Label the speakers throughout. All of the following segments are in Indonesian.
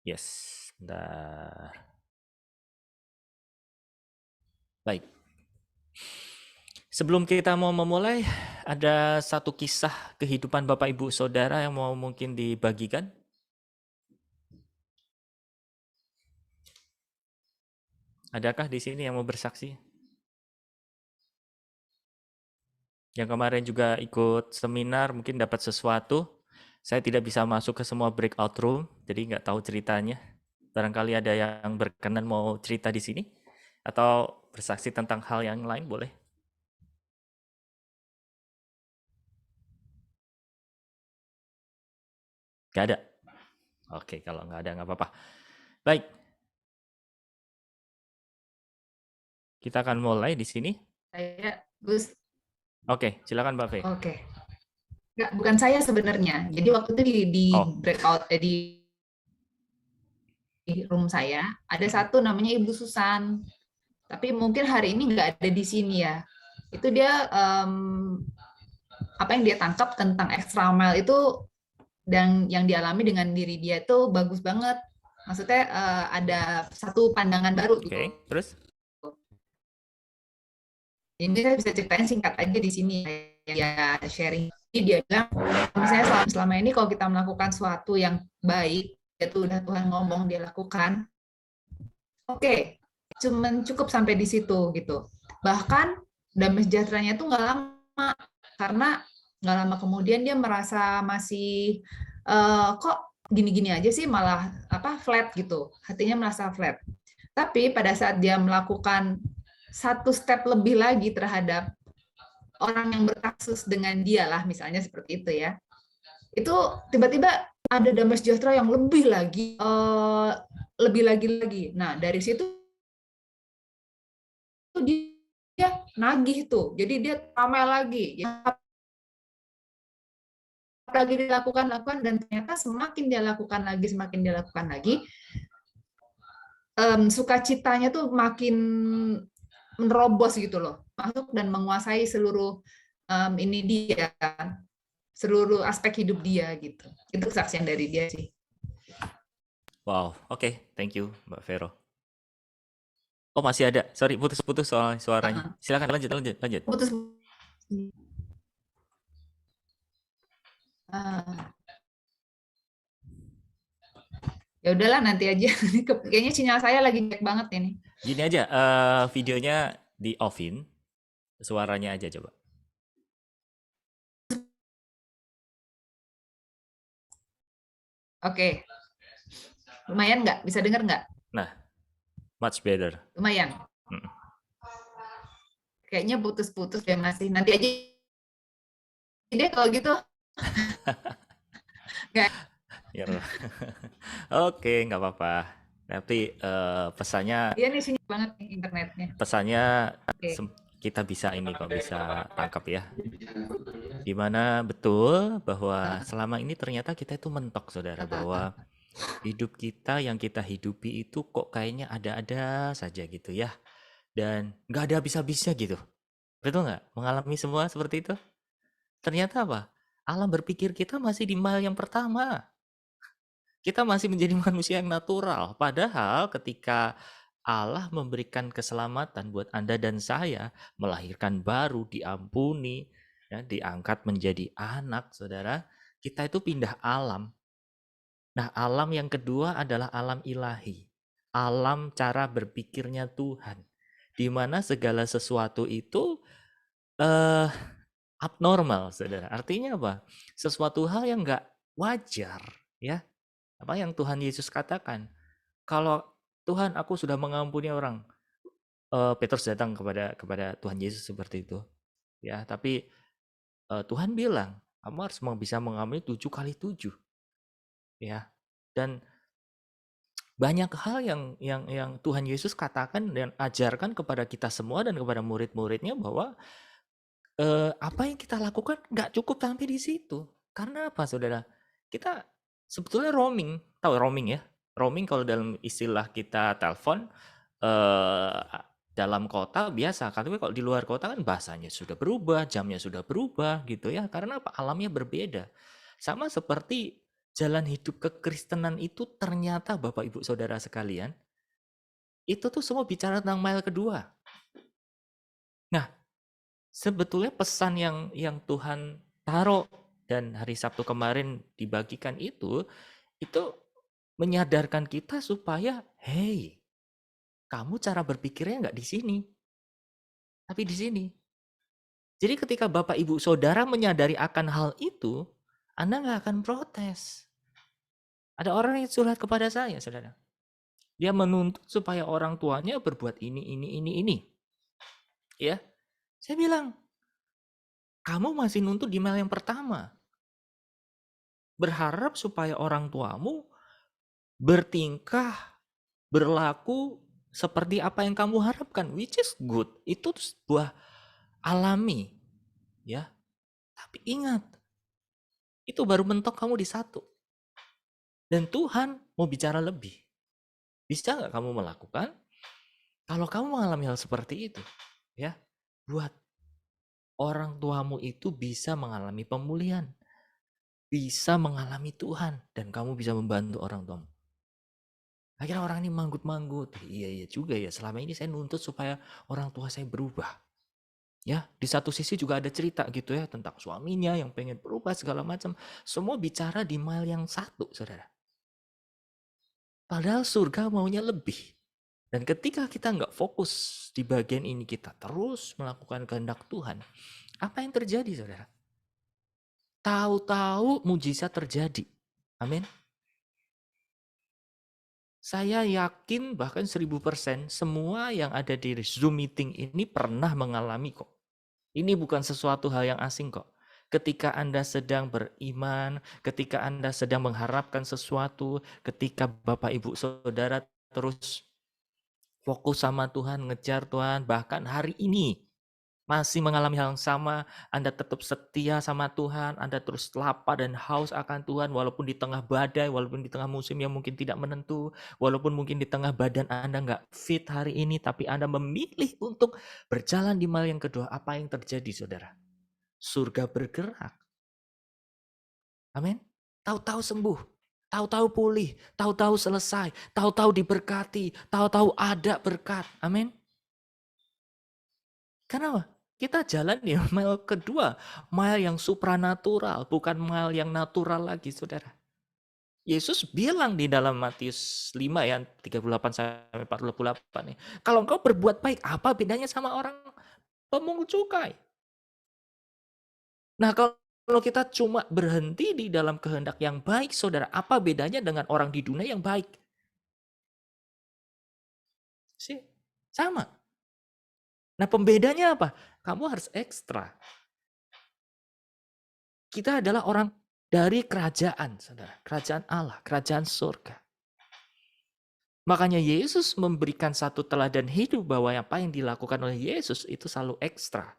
Speaker 1: Yes, bentar. Baik. Sebelum kita mau memulai, ada satu kisah kehidupan Bapak Ibu Saudara yang mau mungkin dibagikan. Adakah di sini yang mau bersaksi? Yang kemarin juga ikut seminar mungkin dapat sesuatu. Saya tidak bisa masuk ke semua breakout room, jadi nggak tahu ceritanya. Barangkali ada yang berkenan mau cerita di sini atau bersaksi tentang hal yang lain, boleh? Nggak ada. Oke, kalau nggak ada nggak apa-apa. Baik, kita akan mulai di sini.
Speaker 2: Saya Gus,
Speaker 1: Oke, silakan Mbak V.
Speaker 2: oke. Nggak, bukan saya sebenarnya. Jadi waktu itu di
Speaker 1: Oh,
Speaker 2: breakout di room saya ada satu namanya Ibu Susan. Tapi mungkin hari ini nggak ada di sini ya. Itu dia apa yang dia tangkap tentang extra mile itu dan yang dialami dengan diri dia itu bagus banget. Maksudnya ada satu pandangan baru gitu.
Speaker 1: oke. Terus?
Speaker 2: Ini saya bisa ceritain singkat aja di sini ya sharing. Jadi dia bilang, misalnya selama ini kalau kita melakukan sesuatu yang baik, itu udah Tuhan ngomong dia lakukan, oke, cuman cukup sampai di situ gitu. Bahkan damai sejahteranya tuh nggak lama karena nggak lama kemudian dia merasa masih kok gini-gini aja sih malah apa flat gitu, hatinya merasa flat. Tapi pada saat dia melakukan satu step lebih lagi terhadap orang yang berkasus dengan dia lah misalnya seperti itu ya, itu tiba-tiba ada damai sejahtera yang lebih lagi lebih lagi. Nah dari situ dia nagih tuh, jadi dia ramai lagi ya, lagi dilakukan dan ternyata semakin dia lakukan lagi sukacitanya tuh makin menerobos gitu loh, masuk dan menguasai seluruh ini dia, seluruh aspek hidup dia gitu. Itu kesaksian dari dia sih.
Speaker 1: Wow, oke. Thank you Mbak Vero. Oh, masih ada. Sorry, putus-putus soal suaranya.
Speaker 2: Uh,
Speaker 1: Silakan lanjut.
Speaker 2: putus uh, ya udahlah nanti aja. Kayaknya sinyal saya lagi jelek banget ini.
Speaker 1: Gini aja, videonya di offin, suaranya aja coba.
Speaker 2: Oke, lumayan nggak? Bisa dengar nggak?
Speaker 1: Nah, much better.
Speaker 2: Lumayan.
Speaker 1: Mm.
Speaker 2: Kayaknya putus-putus ya masih. Nanti aja deh kalau gitu. Nggak.
Speaker 1: Ya, oke, nggak apa-apa. Tapi pesannya
Speaker 2: Iya nih sinyal banget nih internetnya.
Speaker 1: pesannya
Speaker 2: Oke.
Speaker 1: kita bisa ini kok bisa tangkap ya. Dimana betul bahwa selama ini ternyata kita itu mentok, saudara, bahwa hidup kita yang kita hidupi itu kok kayaknya ada-ada saja gitu ya. Dan nggak ada habis-habisnya gitu. Betul nggak? Mengalami semua seperti itu? Ternyata apa? Alam berpikir kita masih di mile yang pertama. Kita masih menjadi manusia yang natural. Padahal ketika Allah memberikan keselamatan buat Anda dan saya, melahirkan baru, diampuni, ya, diangkat menjadi anak, saudara, kita itu pindah alam. Nah, alam yang kedua adalah alam ilahi. Alam cara berpikirnya Tuhan. Di mana segala sesuatu itu eh abnormal, saudara. Artinya apa? Sesuatu hal yang nggak wajar, ya. Apa yang Tuhan Yesus katakan? Kalau Tuhan, aku sudah mengampuni orang. Petrus datang kepada kepada Tuhan Yesus seperti itu, ya. Tapi Tuhan bilang, kamu harus bisa mengampuni 7 kali 7, ya. Dan banyak hal yang Tuhan Yesus katakan dan ajarkan kepada kita semua dan kepada murid-muridnya bahwa apa yang kita lakukan nggak cukup sampai di situ. Karena apa, saudara? Kita sebetulnya roaming, tahu roaming ya? Roaming kalau dalam istilah kita telepon eh, dalam kota biasa, tapi kalau di luar kota kan bahasanya sudah berubah, jamnya sudah berubah gitu ya. Karena apa? Alamnya berbeda. Sama seperti Jalan hidup kekristenan itu ternyata Bapak Ibu Saudara sekalian, itu tuh semua bicara tentang mile kedua. Nah, sebetulnya pesan yang Tuhan taruh dan hari Sabtu kemarin dibagikan itu menyadarkan kita supaya, hey, kamu cara berpikirnya nggak di sini, tapi di sini. Jadi ketika Bapak Ibu Saudara menyadari akan hal itu, Anda nggak akan protes. Ada orang yang curhat kepada saya, saudara. Dia menuntut supaya orang tuanya berbuat ini. Ya, saya bilang, kamu masih nuntut di mil yang pertama. Berharap supaya orang tuamu bertingkah, berlaku seperti apa yang kamu harapkan, which is good. Itu sebuah alami, ya. Tapi ingat, itu baru mentok kamu di satu. Dan Tuhan mau bicara lebih. Bisa nggak kamu melakukan? Kalau kamu mengalami hal seperti itu, ya, buat orang tuamu itu bisa mengalami pemulihan, bisa mengalami Tuhan, dan kamu bisa membantu orang tuamu. Akhirnya orang ini manggut-manggut. Iya juga ya, selama ini saya nuntut supaya orang tua saya berubah. Ya, di satu sisi juga ada cerita gitu ya tentang suaminya yang pengen berubah segala macam. Semua bicara di mile yang satu, saudara. Padahal surga maunya lebih. Dan ketika kita nggak fokus di bagian ini, kita terus melakukan kehendak Tuhan. Apa yang terjadi, saudara? Tahu-tahu mujizat terjadi. Amin. Saya yakin bahkan 1000% semua yang ada di Zoom meeting ini pernah mengalami kok. Ini bukan sesuatu hal yang asing kok. Ketika Anda sedang beriman, ketika Anda sedang mengharapkan sesuatu, ketika Bapak Ibu Saudara terus fokus sama Tuhan, ngejar Tuhan, bahkan hari ini masih mengalami hal yang sama, Anda tetap setia sama Tuhan, Anda terus lapar dan haus akan Tuhan, walaupun di tengah badai, walaupun di tengah musim yang mungkin tidak menentu, walaupun mungkin di tengah badan Anda nggak fit hari ini, tapi Anda memilih untuk berjalan di mile yang kedua. Apa yang terjadi, saudara? Surga bergerak. Amin. Tahu-tahu sembuh, tahu-tahu pulih, tahu-tahu selesai, tahu-tahu diberkati, tahu-tahu ada berkat. Amin. Kenapa? Kita jalan di mile kedua, mile yang supranatural, bukan mile yang natural lagi, saudara. Yesus bilang di dalam Matius 5 ya, 38 sampai 48 nih. Kalau engkau berbuat baik, apa bedanya sama orang pemungut cukai? Nah, kalau kita cuma berhenti di dalam kehendak yang baik, saudara, apa bedanya dengan orang di dunia yang baik? Sih, sama. Nah, pembedanya apa? Kamu harus ekstra. Kita adalah orang dari kerajaan, saudara. Kerajaan Allah, kerajaan surga. Makanya Yesus memberikan satu teladan hidup bahwa apa yang dilakukan oleh Yesus itu selalu ekstra.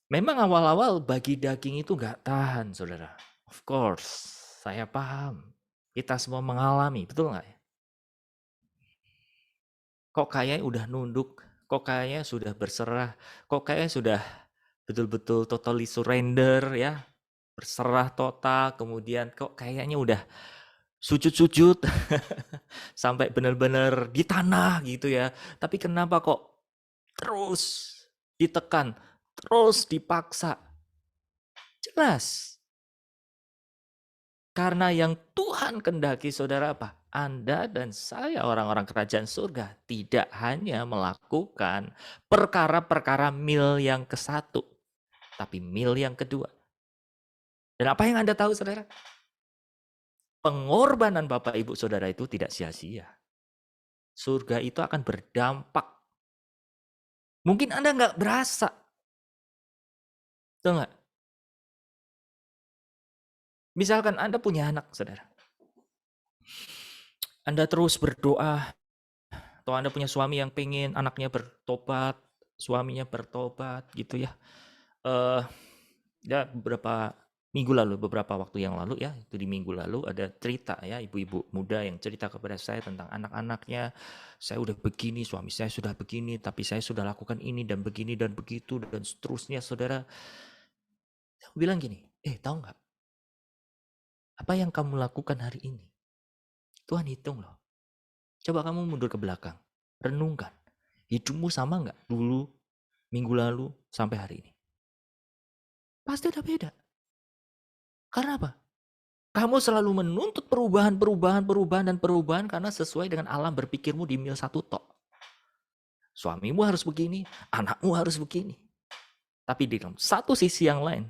Speaker 1: Memang awal-awal bagi daging itu gak tahan, saudara. Of course, saya paham. Kita semua mengalami, betul gak ya? Kok kayaknya udah nunduk, kok kayaknya sudah berserah, kok kayaknya sudah betul-betul totally surrender ya, berserah total, kemudian kok kayaknya udah sujud-sujud sampai benar-benar di tanah gitu ya. Tapi kenapa kok terus ditekan, terus dipaksa? Jelas. Karena yang Tuhan kendaki, saudara, apa? Anda dan saya orang-orang kerajaan surga tidak hanya melakukan perkara-perkara mil yang ke-1, tapi mil yang kedua. Dan apa yang Anda tahu, saudara? Pengorbanan Bapak Ibu Saudara itu tidak sia-sia. Surga itu akan berdampak. Mungkin Anda nggak berasa. Betul nggak? Misalkan Anda punya anak, saudara. Anda terus berdoa, atau Anda punya suami yang pengen anaknya bertobat, suaminya bertobat gitu ya. Ya beberapa minggu lalu, beberapa waktu yang lalu ya, itu di minggu lalu ada cerita ya, ibu-ibu muda yang cerita kepada saya tentang anak-anaknya. Saya udah begini, suami saya sudah begini, tapi saya sudah lakukan ini dan begini dan begitu dan seterusnya, saudara. Saya bilang gini, tahu nggak? apa yang kamu lakukan hari ini? Tuhan hitung loh. Coba kamu mundur ke belakang, renungkan. Hidupmu sama nggak dulu, minggu lalu, sampai hari ini? Pasti udah beda. Karena apa? Kamu selalu menuntut perubahan karena sesuai dengan alam berpikirmu di mil satu tok. Suamimu harus begini, anakmu harus begini. Tapi di dalam satu sisi yang lain,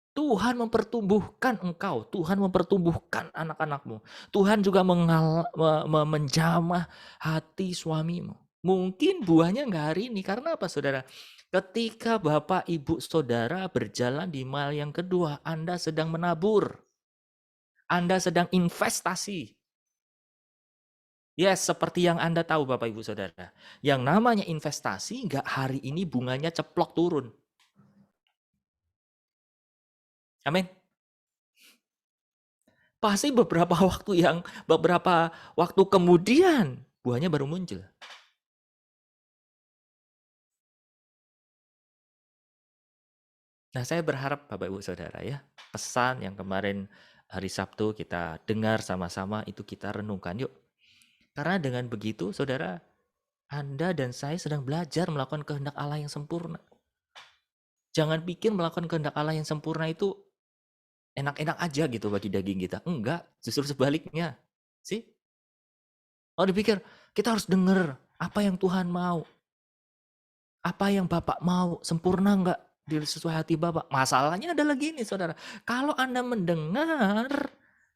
Speaker 1: Tuhan mempertumbuhkan engkau, Tuhan mempertumbuhkan anak-anakmu. Tuhan juga menjamah hati suamimu. Mungkin buahnya nggak hari ini, karena apa saudara? Ketika Bapak Ibu Saudara berjalan di mile yang kedua, Anda sedang menabur. Anda sedang investasi. Yes, seperti yang Anda tahu Bapak Ibu Saudara. Yang namanya investasi nggak hari ini bunganya ceplok turun. Amin. Pasti beberapa waktu kemudian buahnya baru muncul. Nah, saya berharap Bapak Ibu Saudara ya, pesan yang kemarin hari Sabtu kita dengar sama-sama itu kita renungkan yuk. Karena dengan begitu Saudara, Anda dan saya sedang belajar melakukan kehendak Allah yang sempurna. Jangan pikir melakukan kehendak Allah yang sempurna itu enak-enak aja gitu bagi daging kita. Enggak, justru sebaliknya. Oh, dipikir kita harus dengar apa yang Tuhan mau. Apa yang Bapak mau, sempurna enggak sesuai hati Bapak? Masalahnya adalah gini saudara, kalau Anda mendengar,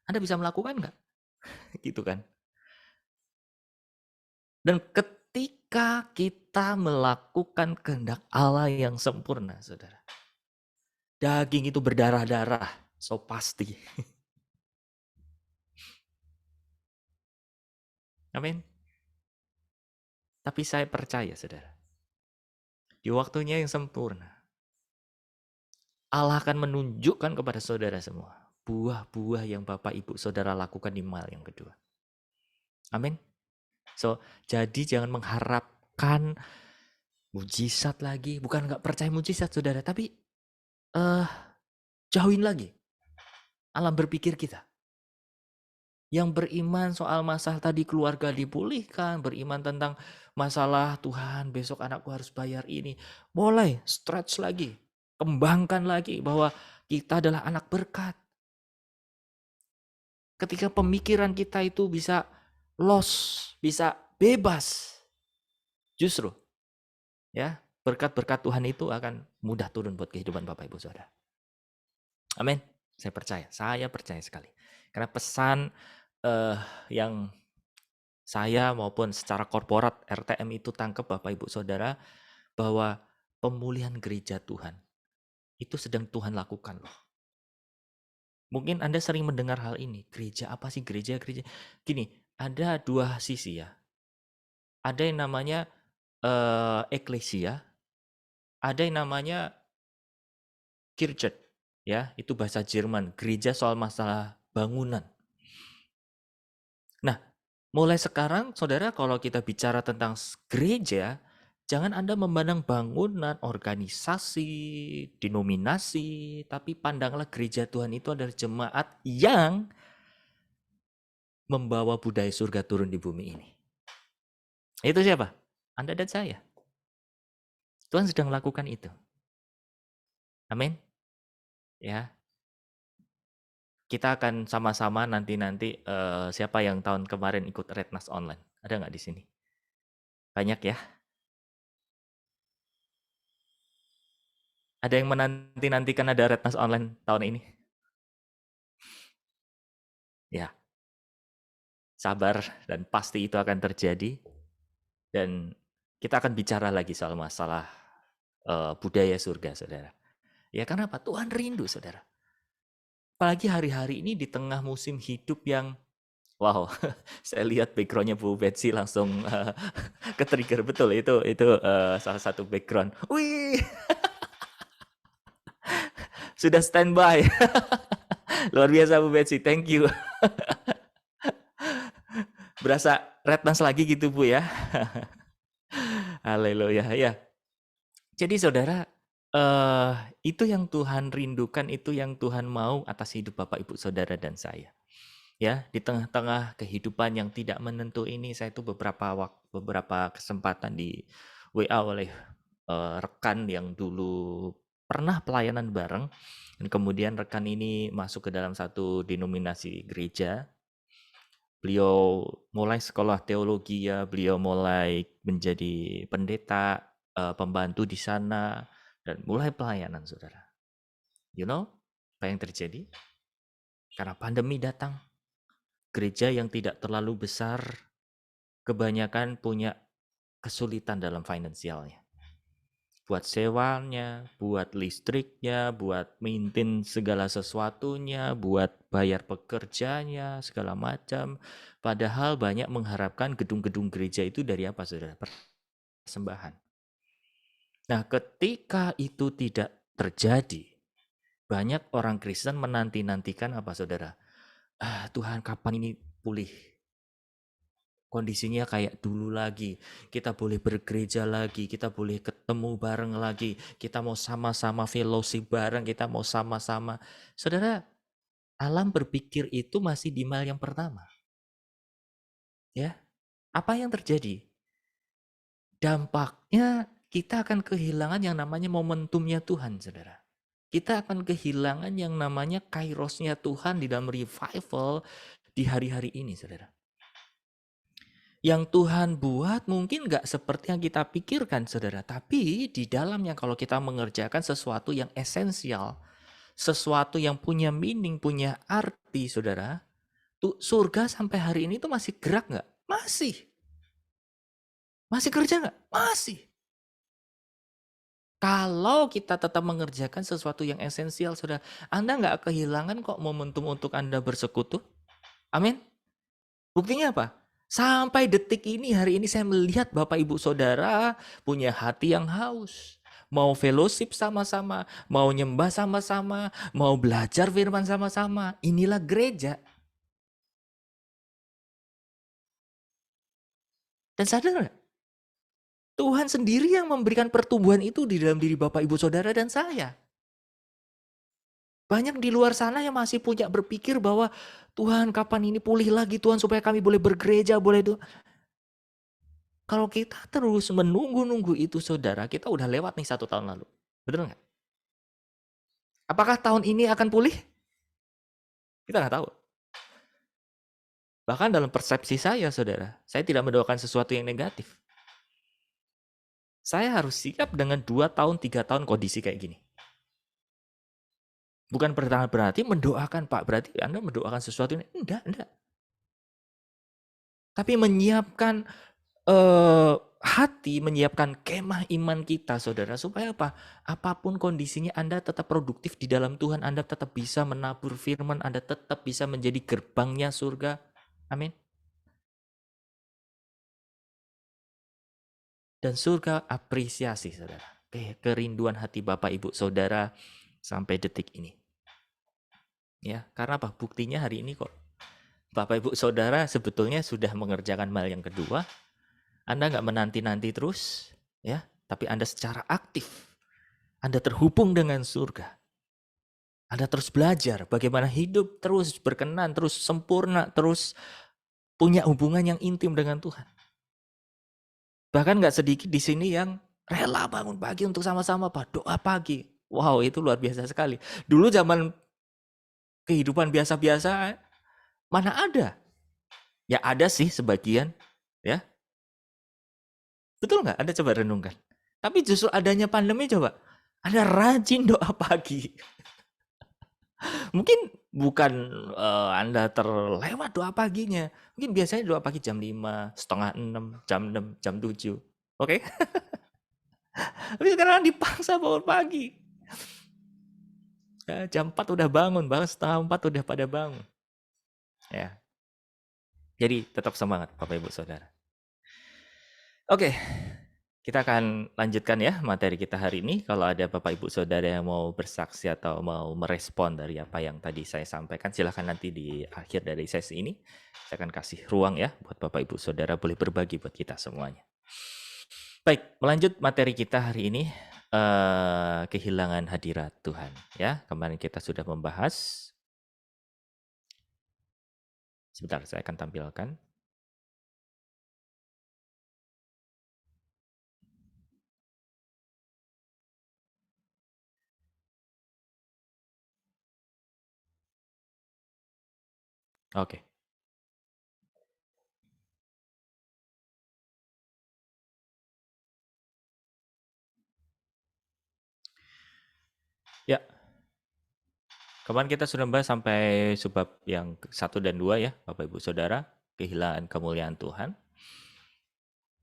Speaker 1: Anda bisa melakukan enggak? Gitu kan. Dan ketika kita melakukan kehendak Allah yang sempurna, saudara, daging itu berdarah-darah, so pasti. Amin. Tapi saya percaya, saudara, di waktunya yang sempurna, Allah akan menunjukkan kepada saudara semua buah-buah yang Bapak Ibu Saudara lakukan di mile yang kedua. Amin. So, jadi jangan mengharapkan mujizat lagi. Bukan nggak percaya mujizat, saudara. Tapi jauhin lagi alam berpikir kita. Yang beriman soal masalah tadi keluarga dipulihkan. Beriman tentang masalah Tuhan besok anakku harus bayar ini. Mulai stretch lagi. Kembangkan lagi bahwa kita adalah anak berkat. Ketika pemikiran kita itu bisa loss, bisa bebas. Justru ya, berkat-berkat Tuhan itu akan mudah turun buat kehidupan Bapak Ibu Saudara. Amin. Saya percaya sekali. Karena pesan yang saya maupun secara korporat RTM itu tangkap Bapak Ibu Saudara bahwa pemulihan gereja Tuhan itu sedang Tuhan lakukan loh. Mungkin Anda sering mendengar hal ini. Gereja apa sih gereja? Gini, ada dua sisi ya. Ada yang namanya eklesia, ada yang namanya Kirche, ya, itu bahasa Jerman, gereja soal masalah bangunan. Nah, mulai sekarang saudara kalau kita bicara tentang gereja, jangan Anda memandang bangunan, organisasi, denominasi, tapi pandanglah gereja Tuhan itu adalah jemaat yang membawa budaya surga turun di bumi ini. Itu siapa? Anda dan saya. Tuhan sedang melakukan itu. Amin. Ya. Kita akan sama-sama nanti siapa yang tahun kemarin ikut Retnas online? Ada nggak di sini? Banyak ya. Ada yang menanti-nantikan ada Retnas online tahun ini? Ya. Sabar dan pasti itu akan terjadi. Dan kita akan bicara lagi soal masalah budaya surga, saudara. Ya karena apa? Tuhan rindu, saudara. Apalagi hari-hari ini di tengah musim hidup yang wow, saya lihat backgroundnya Bu Betsy langsung ke-trigger betul itu salah satu background. Wih, sudah standby. Luar biasa Bu Betsy, thank you. Berasa Retnas lagi gitu Bu ya. Haleluya ya. Jadi saudara, Itu yang Tuhan rindukan, itu yang Tuhan mau atas hidup Bapak, Ibu, Saudara, dan saya. Ya, di tengah-tengah kehidupan yang tidak menentu ini, saya itu beberapa kesempatan di WA oleh rekan yang dulu pernah pelayanan bareng, dan kemudian rekan ini masuk ke dalam satu denominasi gereja. Beliau mulai sekolah teologi ya, beliau mulai menjadi pendeta, pembantu di sana, dan mulai pelayanan, saudara. You know, apa yang terjadi? Karena pandemi datang, gereja yang tidak terlalu besar, kebanyakan punya kesulitan dalam finansialnya. Buat sewanya, buat listriknya, buat maintain segala sesuatunya, buat bayar pekerjanya, segala macam. Padahal banyak mengharapkan gedung-gedung gereja itu dari apa, saudara? Persembahan. Nah, ketika itu tidak terjadi, banyak orang Kristen menanti-nantikan apa, saudara? Tuhan, kapan ini pulih? Kondisinya kayak dulu lagi, kita boleh bergereja lagi, kita boleh ketemu bareng lagi, kita mau sama-sama fellowship bareng, kita mau sama-sama. Saudara, alam berpikir itu masih di mile yang pertama. Ya, apa yang terjadi? Dampaknya kita akan kehilangan yang namanya momentumnya Tuhan, saudara. Kita akan kehilangan yang namanya kairosnya Tuhan di dalam revival di hari-hari ini, saudara. Yang Tuhan buat mungkin nggak seperti yang kita pikirkan, saudara. Tapi di dalamnya kalau kita mengerjakan sesuatu yang esensial, sesuatu yang punya meaning, punya arti, saudara. Tuh, surga sampai hari ini tuh masih gerak nggak? Masih. Masih kerja nggak? Masih. Kalau kita tetap mengerjakan sesuatu yang esensial, saudara, Anda nggak kehilangan kok momentum untuk Anda bersekutu. Amin. Buktinya apa? Sampai detik ini, hari ini saya melihat Bapak Ibu Saudara punya hati yang haus. Mau fellowship sama-sama, mau nyembah sama-sama, mau belajar firman sama-sama. Inilah gereja. Dan sadar nggak? Tuhan sendiri yang memberikan pertumbuhan itu di dalam diri Bapak Ibu Saudara dan saya. Banyak di luar sana yang masih punya berpikir bahwa Tuhan kapan ini pulih lagi Tuhan supaya kami boleh bergereja, boleh doa. Kalau kita terus menunggu-nunggu itu saudara, kita udah lewat nih 1 tahun lalu. Betul nggak? Apakah tahun ini akan pulih? Kita nggak tahu. Bahkan dalam persepsi saya saudara, saya tidak mendoakan sesuatu yang negatif. Saya harus siap dengan 2 tahun, 3 tahun kondisi kayak gini. Bukan berarti mendoakan Pak, berarti Anda mendoakan sesuatu ini. Enggak. Tapi menyiapkan hati, menyiapkan kemah iman kita, saudara, supaya apa? Apapun kondisinya, Anda tetap produktif di dalam Tuhan, Anda tetap bisa menabur firman, Anda tetap bisa menjadi gerbangnya surga. Amin. Dan surga apresiasi, saudara, kerinduan hati Bapak Ibu Saudara sampai detik ini. Ya, karena apa? Buktinya hari ini kok Bapak Ibu Saudara sebetulnya sudah mengerjakan mal yang kedua. Anda nggak menanti-nanti terus, ya, tapi Anda secara aktif, Anda terhubung dengan surga. Anda terus belajar bagaimana hidup terus berkenan, terus sempurna, terus punya hubungan yang intim dengan Tuhan. Bahkan nggak sedikit di sini yang rela bangun pagi untuk sama-sama doa pagi. Wow, itu luar biasa sekali. Dulu zaman kehidupan biasa-biasa, mana ada? Ya ada sih sebagian, ya. Betul nggak? Anda coba renungkan. Tapi justru adanya pandemi coba, Anda rajin doa pagi. Mungkin bukan Anda terlewat doa paginya. Mungkin biasanya doa pagi jam 5, setengah 6, jam 6, jam 7. Oke? Tapi sekarang dipaksa bangun pagi. Ya, jam 4 udah bangun, bahkan setengah 4 udah pada bangun. Ya. Jadi tetap semangat Bapak Ibu Saudara. Oke, kita akan lanjutkan ya materi kita hari ini. Kalau ada Bapak Ibu Saudara yang mau bersaksi atau mau merespon dari apa yang tadi saya sampaikan, silahkan nanti di akhir dari sesi ini. Saya akan kasih ruang ya buat Bapak Ibu Saudara boleh berbagi buat kita semuanya. Baik, melanjut materi kita hari ini. kehilangan hadirat Tuhan. Ya, kemarin kita sudah membahas. Sebentar, saya akan tampilkan. Oke. Ya, kemarin kita sudah membahas sampai sebab yang 1 dan 2 ya, Bapak Ibu Saudara, kehilangan kemuliaan Tuhan.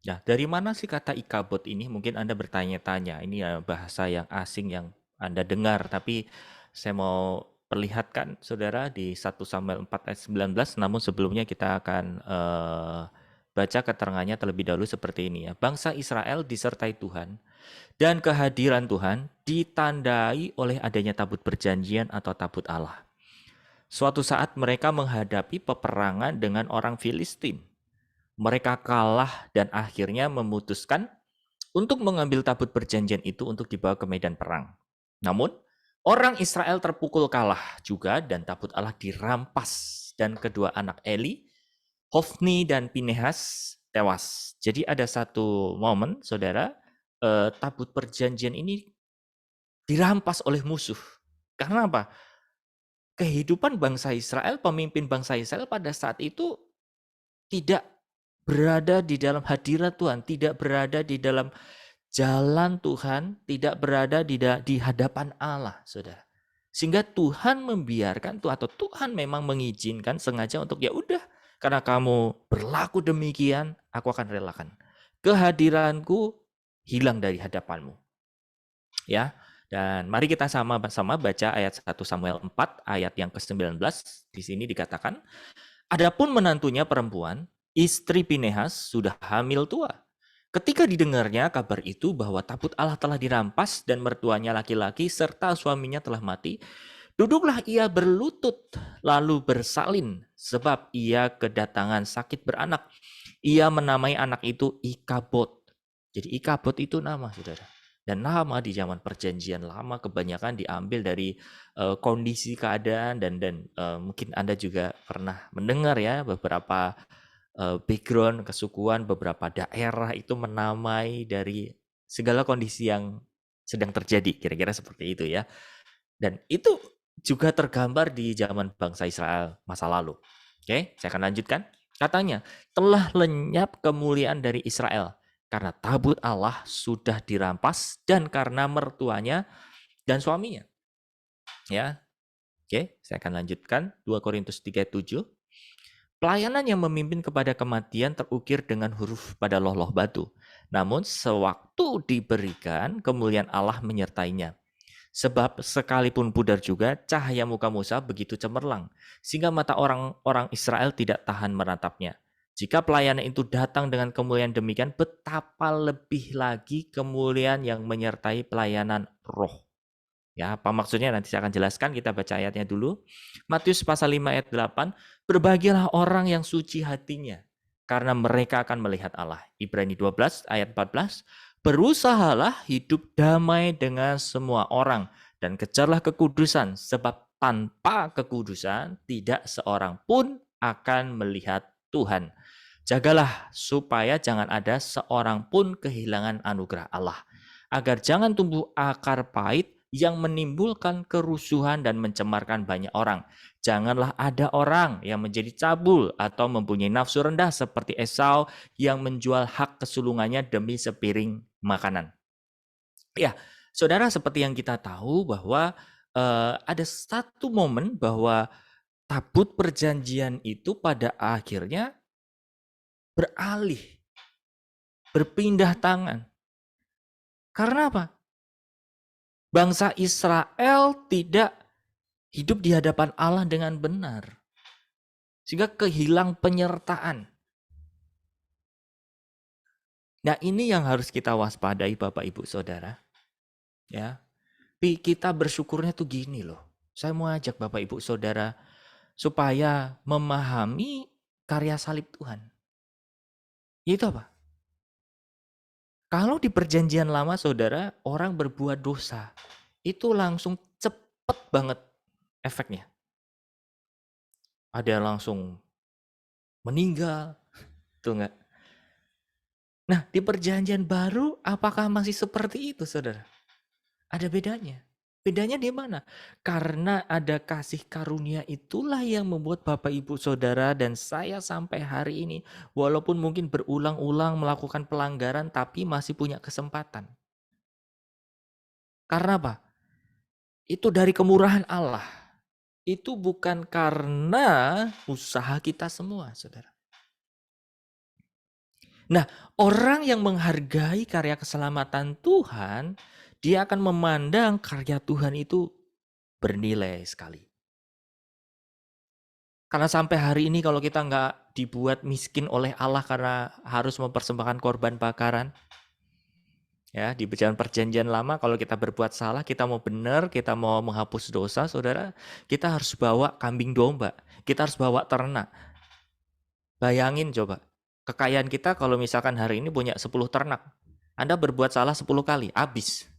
Speaker 1: Nah, dari mana sih kata ikabod ini? Mungkin Anda bertanya-tanya, ini ya bahasa yang asing yang Anda dengar, tapi saya mau perlihatkan Saudara di 1 Samuel 4 ayat 19, namun sebelumnya kita akan baca keterangannya terlebih dahulu seperti ini ya. Bangsa Israel disertai Tuhan dan kehadiran Tuhan ditandai oleh adanya tabut perjanjian atau tabut Allah. Suatu saat mereka menghadapi peperangan dengan orang Filistin. Mereka kalah dan akhirnya memutuskan untuk mengambil tabut perjanjian itu untuk dibawa ke medan perang. Namun, orang Israel terpukul kalah juga dan tabut Allah dirampas. Dan kedua anak Eli, Hofni dan Pinehas tewas. Jadi ada satu momen, saudara, tabut perjanjian ini dirampas oleh musuh. Karena apa? Kehidupan bangsa Israel, pemimpin bangsa Israel pada saat itu tidak berada di dalam hadirat Tuhan, tidak berada di dalam jalan Tuhan, tidak berada di hadapan Allah, saudara. Sehingga Tuhan membiarkan atau Tuhan memang mengizinkan sengaja untuk ya udah, karena kamu berlaku demikian, aku akan relakan. Kehadiranku hilang dari hadapanmu. Ya. Dan mari kita sama-sama baca ayat 1 Samuel 4 ayat yang ke-19. Di sini dikatakan, adapun menantunya perempuan, istri Pinehas sudah hamil tua. Ketika didengarnya kabar itu bahwa tabut Allah telah dirampas dan mertuanya laki-laki serta suaminya telah mati, duduklah ia berlutut lalu bersalin sebab ia kedatangan sakit beranak. Ia menamai anak itu Ikabod. Jadi Ikabod itu nama, saudara. Dan nama di zaman perjanjian lama kebanyakan diambil dari kondisi keadaan dan mungkin Anda juga pernah mendengar ya beberapa background kesukuan beberapa daerah itu menamai dari segala kondisi yang sedang terjadi, kira-kira seperti itu ya. Dan itu juga tergambar di zaman bangsa Israel masa lalu. Oke, saya akan lanjutkan. Katanya, telah lenyap kemuliaan dari Israel karena tabut Allah sudah dirampas dan karena mertuanya dan suaminya. Ya. Oke, saya akan lanjutkan 2 Korintus 3:7. Pelayanan yang memimpin kepada kematian terukir dengan huruf pada loh-loh batu. Namun sewaktu diberikan, kemuliaan Allah menyertainya. Sebab sekalipun pudar juga, cahaya muka Musa begitu cemerlang, sehingga mata orang-orang Israel tidak tahan menatapnya. Jika pelayanan itu datang dengan kemuliaan demikian, betapa lebih lagi kemuliaan yang menyertai pelayanan roh. Ya, apa maksudnya nanti saya akan jelaskan, kita baca ayatnya dulu. Matius pasal 5 ayat 8, berbahagialah orang yang suci hatinya, karena mereka akan melihat Allah. Ibrani 12 ayat 14, berusahalah hidup damai dengan semua orang, dan kejarlah kekudusan, sebab tanpa kekudusan tidak seorang pun akan melihat Tuhan. Jagalah supaya jangan ada seorang pun kehilangan anugerah Allah, agar jangan tumbuh akar pahit yang menimbulkan kerusuhan dan mencemarkan banyak orang. Janganlah ada orang yang menjadi cabul atau mempunyai nafsu rendah seperti Esau yang menjual hak kesulungannya demi sepiring makanan. Ya, saudara, seperti yang kita tahu bahwa ada satu momen bahwa tabut perjanjian itu pada akhirnya beralih, berpindah tangan. Karena apa? Bangsa Israel tidak hidup di hadapan Allah dengan benar. Sehingga kehilang penyertaan. Nah, ini yang harus kita waspadai Bapak Ibu Saudara. Ya. Kita bersyukurnya tuh gini loh. Saya mau ajak Bapak Ibu Saudara supaya memahami karya salib Tuhan. Itu apa? Kalau di perjanjian lama saudara, orang berbuat dosa, itu langsung cepet banget efeknya. Ada langsung meninggal, tuh enggak? Nah, di perjanjian baru apakah masih seperti itu saudara? Ada bedanya. Bedanya di mana? Karena ada kasih karunia itulah yang membuat Bapak Ibu Saudara dan saya sampai hari ini walaupun mungkin berulang-ulang melakukan pelanggaran tapi masih punya kesempatan. Karena apa? Itu dari kemurahan Allah. Itu bukan karena usaha kita semua, Saudara. Nah, orang yang menghargai karya keselamatan Tuhan, dia akan memandang karya Tuhan itu bernilai sekali. Karena sampai hari ini kalau kita nggak dibuat miskin oleh Allah karena harus mempersembahkan korban bakaran, ya di perjanjian lama kalau kita berbuat salah, kita mau benar, kita mau menghapus dosa, saudara, kita harus bawa kambing domba, kita harus bawa ternak. Bayangin coba, kekayaan kita kalau misalkan hari ini punya 10 ternak, Anda berbuat salah 10 kali, habis.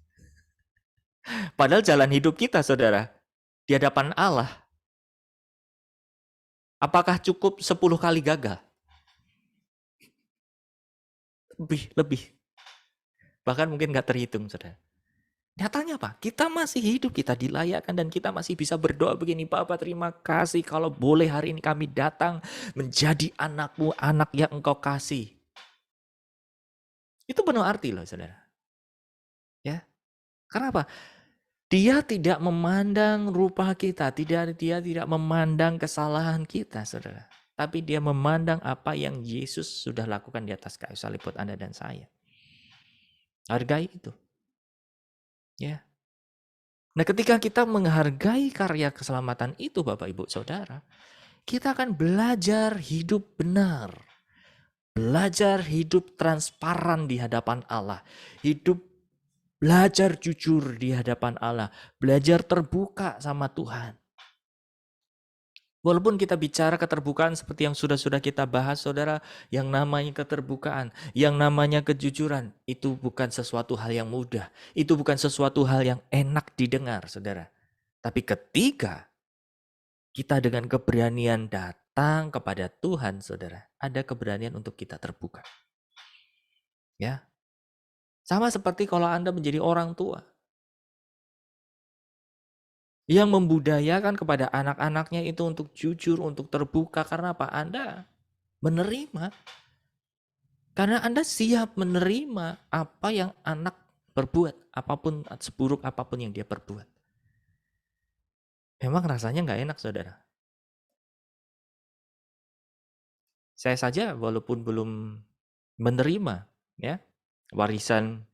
Speaker 1: Padahal jalan hidup kita, saudara, di hadapan Allah, apakah cukup 10 kali gagal? Lebih. Bahkan mungkin nggak terhitung, saudara. Nyatanya apa? Kita masih hidup, kita dilayakkan dan kita masih bisa berdoa begini, Bapa terima kasih kalau boleh hari ini kami datang menjadi anakmu, anak yang engkau kasih. Itu penuh arti loh saudara. Ya, karena apa? Dia tidak memandang rupa kita, dia tidak memandang kesalahan kita saudara. Tapi dia memandang apa yang Yesus sudah lakukan di atas kayu salib buat Anda dan saya. Hargai itu. Ya. Nah, ketika kita menghargai karya keselamatan itu Bapak Ibu Saudara, kita akan belajar hidup benar. Belajar hidup transparan di hadapan Allah. Belajar jujur di hadapan Allah. Belajar terbuka sama Tuhan. Walaupun kita bicara keterbukaan seperti yang sudah kita bahas saudara, yang namanya keterbukaan, yang namanya kejujuran, itu bukan sesuatu hal yang mudah. Itu bukan sesuatu hal yang enak didengar saudara. Tapi ketika kita dengan keberanian datang kepada Tuhan saudara, ada keberanian untuk kita terbuka. Ya, sama seperti kalau Anda menjadi orang tua yang membudayakan kepada anak-anaknya itu untuk jujur, untuk terbuka. Karena apa? Anda menerima. Karena Anda siap menerima apa yang anak berbuat. Apapun, seburuk apapun yang dia perbuat. Memang rasanya nggak enak, saudara. Saya saja walaupun belum menerima ya warisan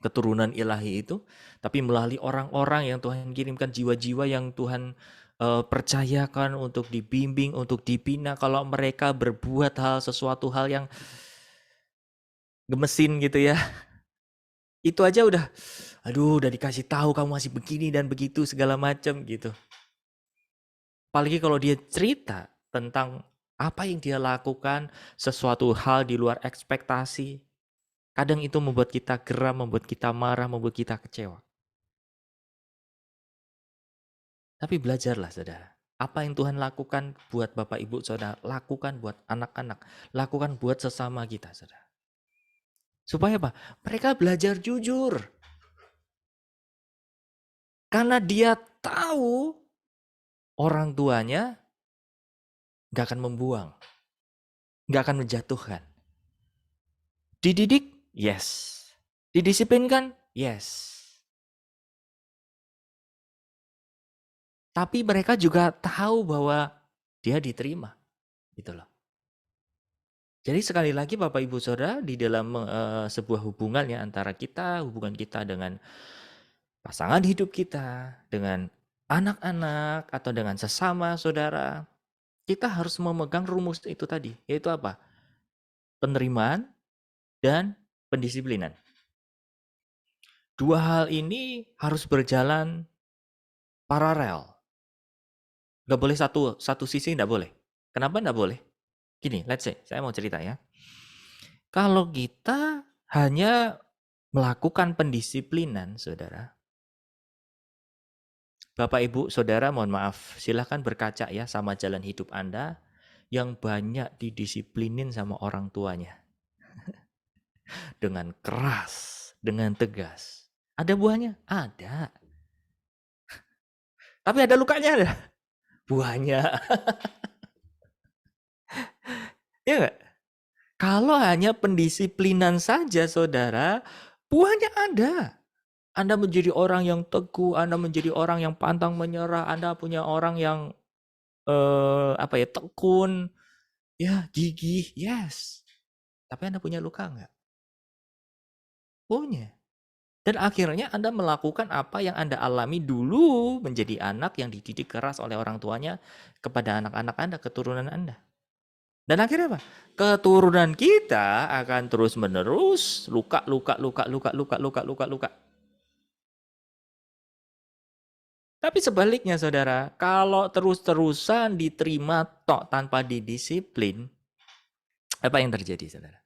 Speaker 1: keturunan ilahi itu, tapi melalui orang-orang yang Tuhan kirimkan, jiwa-jiwa yang Tuhan percayakan untuk dibimbing, untuk dibina. Kalau mereka berbuat sesuatu hal yang gemesin gitu ya, itu aja udah, aduh udah dikasih tahu kamu masih begini dan begitu segala macam gitu. Apalagi kalau dia cerita tentang apa yang dia lakukan, sesuatu hal di luar ekspektasi, kadang itu membuat kita geram, membuat kita marah, membuat kita kecewa. Tapi belajarlah saudara. Apa yang Tuhan lakukan buat Bapak Ibu saudara, lakukan buat anak-anak, lakukan buat sesama kita saudara. Supaya apa? Mereka belajar jujur. Karena dia tahu orang tuanya gak akan membuang. Gak akan menjatuhkan. Dididik? Yes. Didisiplinkan? Yes. Tapi mereka juga tahu bahwa dia diterima. Gitu loh. Jadi sekali lagi Bapak Ibu Saudara, di dalam sebuah hubungan ya antara kita, hubungan kita dengan pasangan hidup kita, dengan anak-anak atau dengan sesama saudara, kita harus memegang rumus itu tadi, yaitu apa? Penerimaan dan pendisiplinan. Dua hal ini harus berjalan paralel. Nggak boleh satu sisi, nggak boleh. Kenapa nggak boleh? Gini, let's say, saya mau cerita ya. Kalau kita hanya melakukan pendisiplinan, saudara. Bapak, Ibu, Saudara, mohon maaf, silahkan berkaca ya sama jalan hidup Anda yang banyak didisiplinin sama orang tuanya. Dengan keras, dengan tegas. Ada buahnya? Ada. Tapi ada lukanya ada? Buahnya. Ya nggak? Kalau hanya pendisiplinan saja, saudara, buahnya ada. Anda menjadi orang yang teguh, Anda menjadi orang yang pantang menyerah, Anda punya orang yang tekun, ya gigih, yes. Tapi Anda punya luka nggak? Punya. Dan akhirnya Anda melakukan apa yang Anda alami dulu menjadi anak yang dididik keras oleh orang tuanya kepada anak-anak Anda, keturunan Anda. Dan akhirnya apa? Keturunan kita akan terus-menerus luka. Tapi sebaliknya, saudara, kalau terus-terusan diterima tok tanpa didisiplin, apa yang terjadi, saudara?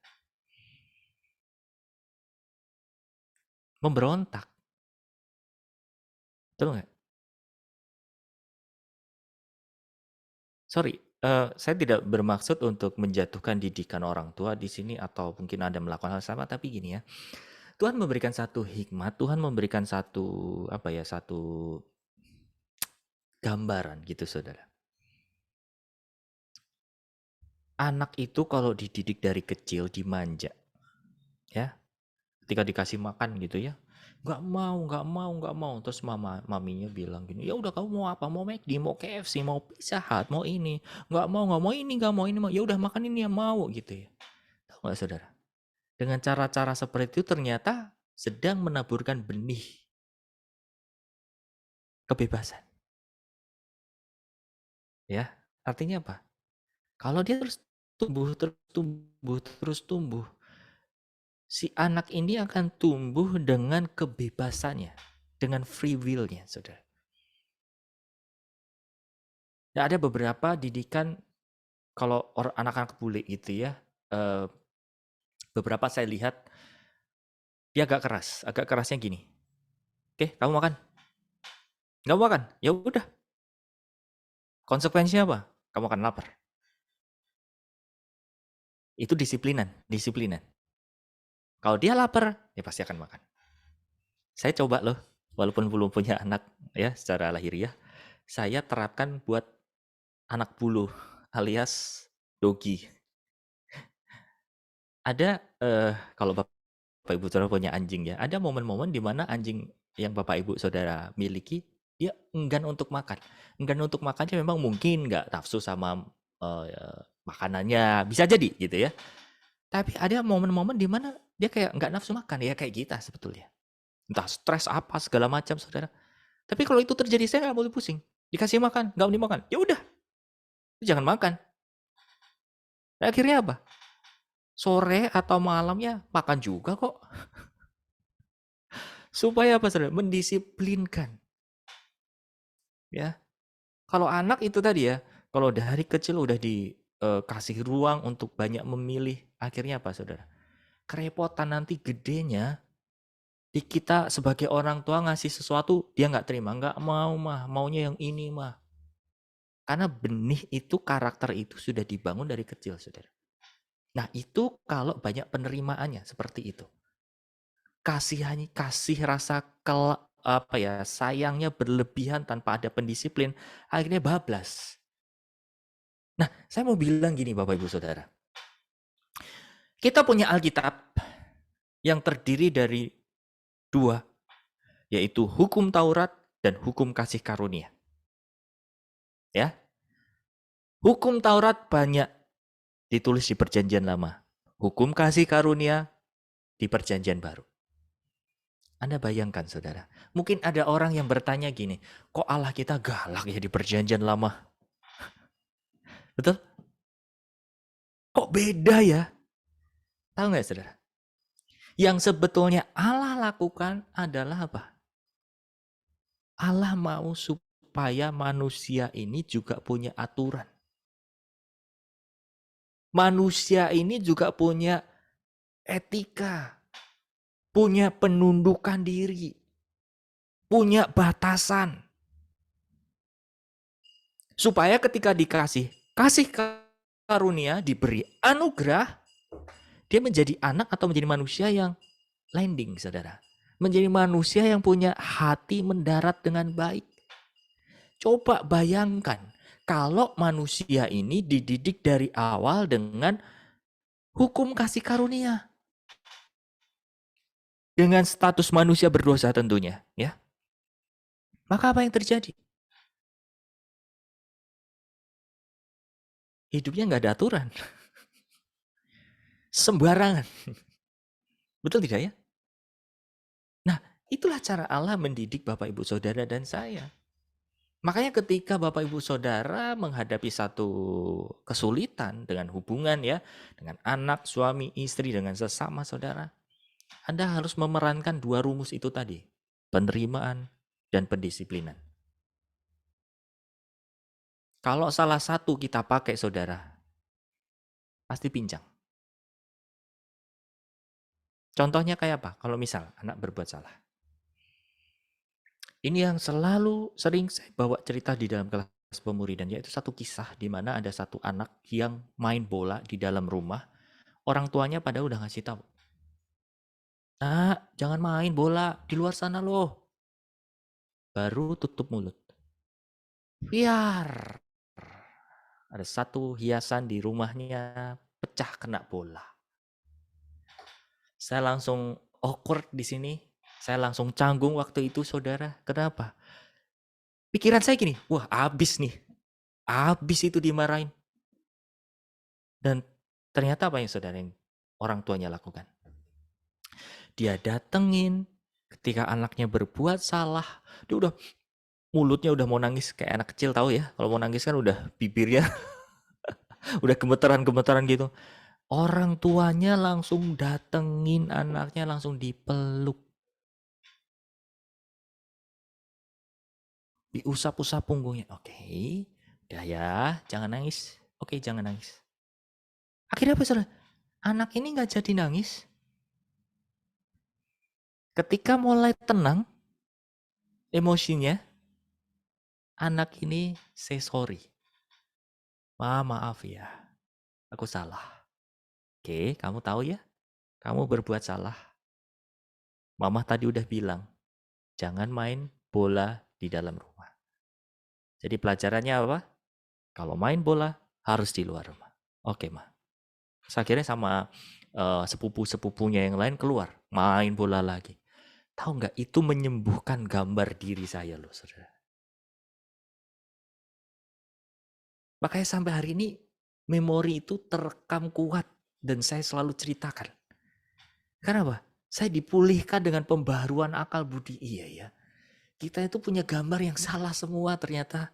Speaker 1: Memberontak. Betul nggak? Sorry, saya tidak bermaksud untuk menjatuhkan didikan orang tua di sini atau mungkin Anda melakukan hal sama, tapi gini ya. Tuhan memberikan satu hikmat, Tuhan memberikan satu gambaran gitu, saudara. Anak itu kalau dididik dari kecil, dimanja, ya, ketika dikasih makan gitu ya, nggak mau. Terus maminya bilang gini, ya udah kamu mau apa? Mau McD, mau KFC, mau Pizza Hut, mau ini, nggak mau ini, ya udah makan ini yang mau gitu ya. Tahu nggak, saudara? Dengan cara-cara seperti itu ternyata sedang menaburkan benih kebebasan. Ya, artinya apa? Kalau dia terus tumbuh, si anak ini akan tumbuh dengan kebebasannya, dengan free will-nya, saudara. Nah, ada beberapa didikan kalau anak-anak bule gitu ya, beberapa saya lihat dia agak kerasnya gini. Oke, kamu makan? Nggak mau makan? Ya udah. Konsekuensinya apa? Kamu akan lapar. Itu disiplinan. Kalau dia lapar, dia pasti akan makan. Saya coba loh, walaupun belum punya anak ya secara lahiriah, saya terapkan buat anak bulu alias dogi. Ada kalau Bapak Ibu Saudara punya anjing ya, ada momen-momen di mana anjing yang Bapak Ibu Saudara miliki dia enggan untuk makan. Enggan untuk makannya memang mungkin nggak nafsu sama makanannya, bisa jadi gitu ya. Tapi ada momen-momen di mana dia kayak nggak nafsu makan, ya kayak kita sebetulnya. Entah stres apa segala macam, saudara. Tapi kalau itu terjadi, saya nggak boleh pusing. Dikasih makan, nggak boleh makan. Ya udah, jangan makan. Nah, akhirnya apa? Sore atau malamnya makan juga kok. Supaya apa, saudara? Mendisiplinkan. Ya, kalau anak itu tadi ya, kalau dari kecil udah dikasih ruang untuk banyak memilih, akhirnya apa, saudara? Kerepotan nanti gedenya di kita sebagai orang tua ngasih sesuatu dia nggak terima, nggak mau mah, maunya yang ini mah. Karena benih itu, karakter itu sudah dibangun dari kecil, saudara. Nah itu kalau banyak penerimaannya seperti itu, kasih rasa sayangnya berlebihan tanpa ada pendisiplin, akhirnya bablas. Nah saya mau bilang gini, Bapak Ibu Saudara, kita punya Alkitab yang terdiri dari dua, yaitu hukum Taurat dan hukum kasih karunia. Ya, hukum Taurat banyak ditulis di Perjanjian Lama, hukum kasih karunia di Perjanjian Baru. Anda bayangkan, saudara, mungkin ada orang yang bertanya gini, kok Allah kita galak ya di Perjanjian Lama? Betul? Kok beda ya? Tahu nggak, saudara? Yang sebetulnya Allah lakukan adalah apa? Allah mau supaya manusia ini juga punya aturan. Manusia ini juga punya etika. punya penundukan diri, punya batasan. Supaya ketika dikasih kasih karunia, diberi anugerah, dia menjadi anak atau menjadi manusia yang landing, saudara. Menjadi manusia yang punya hati mendarat dengan baik. Coba bayangkan, kalau manusia ini dididik dari awal dengan hukum kasih karunia. Dengan status manusia berdosa tentunya, ya. Maka apa yang terjadi? Hidupnya nggak ada aturan. Sembarangan. Betul tidak ya? Nah, itulah cara Allah mendidik Bapak Ibu Saudara dan saya. Makanya ketika Bapak Ibu Saudara menghadapi satu kesulitan dengan hubungan ya, dengan anak, suami, istri, dengan sesama saudara, Anda harus memerankan dua rumus itu tadi, penerimaan dan pendisiplinan. Kalau salah satu kita pakai saudara, pasti pincang. Contohnya kayak apa? Kalau misal anak berbuat salah. Ini yang selalu sering saya bawa cerita di dalam kelas pemuridan, yaitu satu kisah di mana ada satu anak yang main bola di dalam rumah. Orang tuanya pada udah ngasih tahu, "Nak, jangan main bola di luar sana loh." Baru tutup mulut. Biar ada satu hiasan di rumahnya pecah kena bola. Saya langsung awkward di sini. Saya langsung canggung waktu itu, saudara. Kenapa? Pikiran saya gini, wah abis nih. Abis itu dimarahin. Dan ternyata apa yang saudara yang orang tuanya lakukan? Dia datengin ketika anaknya berbuat salah. Dia udah mulutnya udah mau nangis kayak anak kecil, tahu ya. Kalau mau nangis kan udah bibirnya udah gemeteran-gemeteran gitu. Orang tuanya langsung datengin anaknya, langsung dipeluk. Diusap-usap punggungnya. Oke, udah ya, jangan nangis. Oke, jangan nangis. Akhirnya apa saudara? Anak ini gak jadi nangis. Ketika mulai tenang emosinya, anak ini say sorry. Maaf ya, aku salah. Oke, kamu tahu ya, kamu berbuat salah. Mama tadi udah bilang, jangan main bola di dalam rumah. Jadi pelajarannya apa? Kalau main bola, harus di luar rumah. Oke, Ma. Terus akhirnya sama sepupu-sepupunya yang lain keluar, main bola lagi. Tahu nggak, itu menyembuhkan gambar diri saya loh, saudara. Makanya sampai hari ini, memori itu terekam kuat dan saya selalu ceritakan. Karena apa? Saya dipulihkan dengan pembaharuan akal budi. Iya ya, kita itu punya gambar yang salah semua ternyata.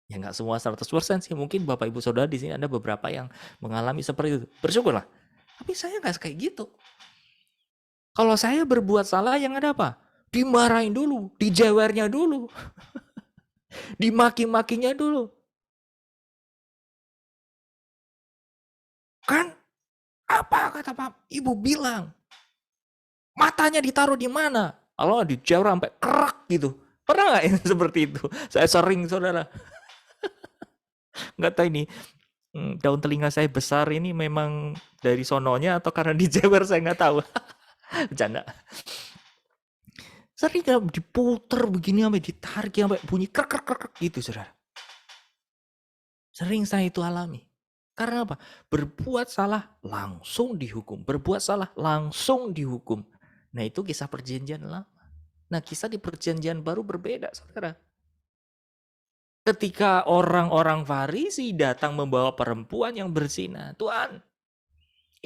Speaker 1: Ya nggak semua 100% sih, mungkin Bapak Ibu Saudara di sini ada beberapa yang mengalami seperti itu. Bersyukurlah. Tapi saya nggak kayak gitu. Kalau saya berbuat salah yang ada apa? Dimarahin dulu, dijewernya dulu, dimaki-makinya dulu. Kan apa kata Pak Ibu bilang? Matanya ditaruh di mana? Allah dijewer sampai kerak gitu. Pernah nggak yang seperti itu? Saya sering, saudara. Nggak tahu ini daun telinga saya besar ini memang dari sononya atau karena dijewer, saya nggak tahu. Bercanda. Sering gak diputer begini sampai ditarik sampai bunyi krek gitu, saudara. Sering saya itu alami. Karena apa? Berbuat salah langsung dihukum. Berbuat salah langsung dihukum. Nah, itu kisah perjanjian lama. Nah, kisah di perjanjian baru berbeda, saudara. Ketika orang-orang Farisi datang membawa perempuan yang berzina, Tuhan,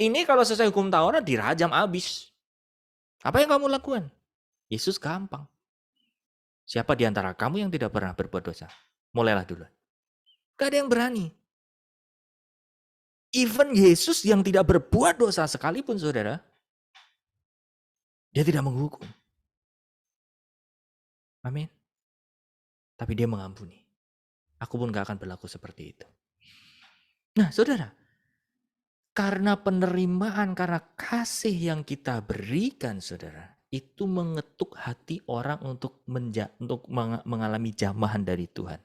Speaker 1: ini kalau sesuai hukum Taurat dirajam habis. Apa yang kamu lakukan? Yesus gampang. Siapa di antara kamu yang tidak pernah berbuat dosa? Mulailah dulu. Gak ada yang berani. Even Yesus yang tidak berbuat dosa sekalipun, saudara, dia tidak menghukum. Amin. Tapi dia mengampuni. Aku pun gak akan berlaku seperti itu. Nah, saudara, karena penerimaan, karena kasih yang kita berikan, saudara, itu mengetuk hati orang untuk mengalami jamahan dari Tuhan.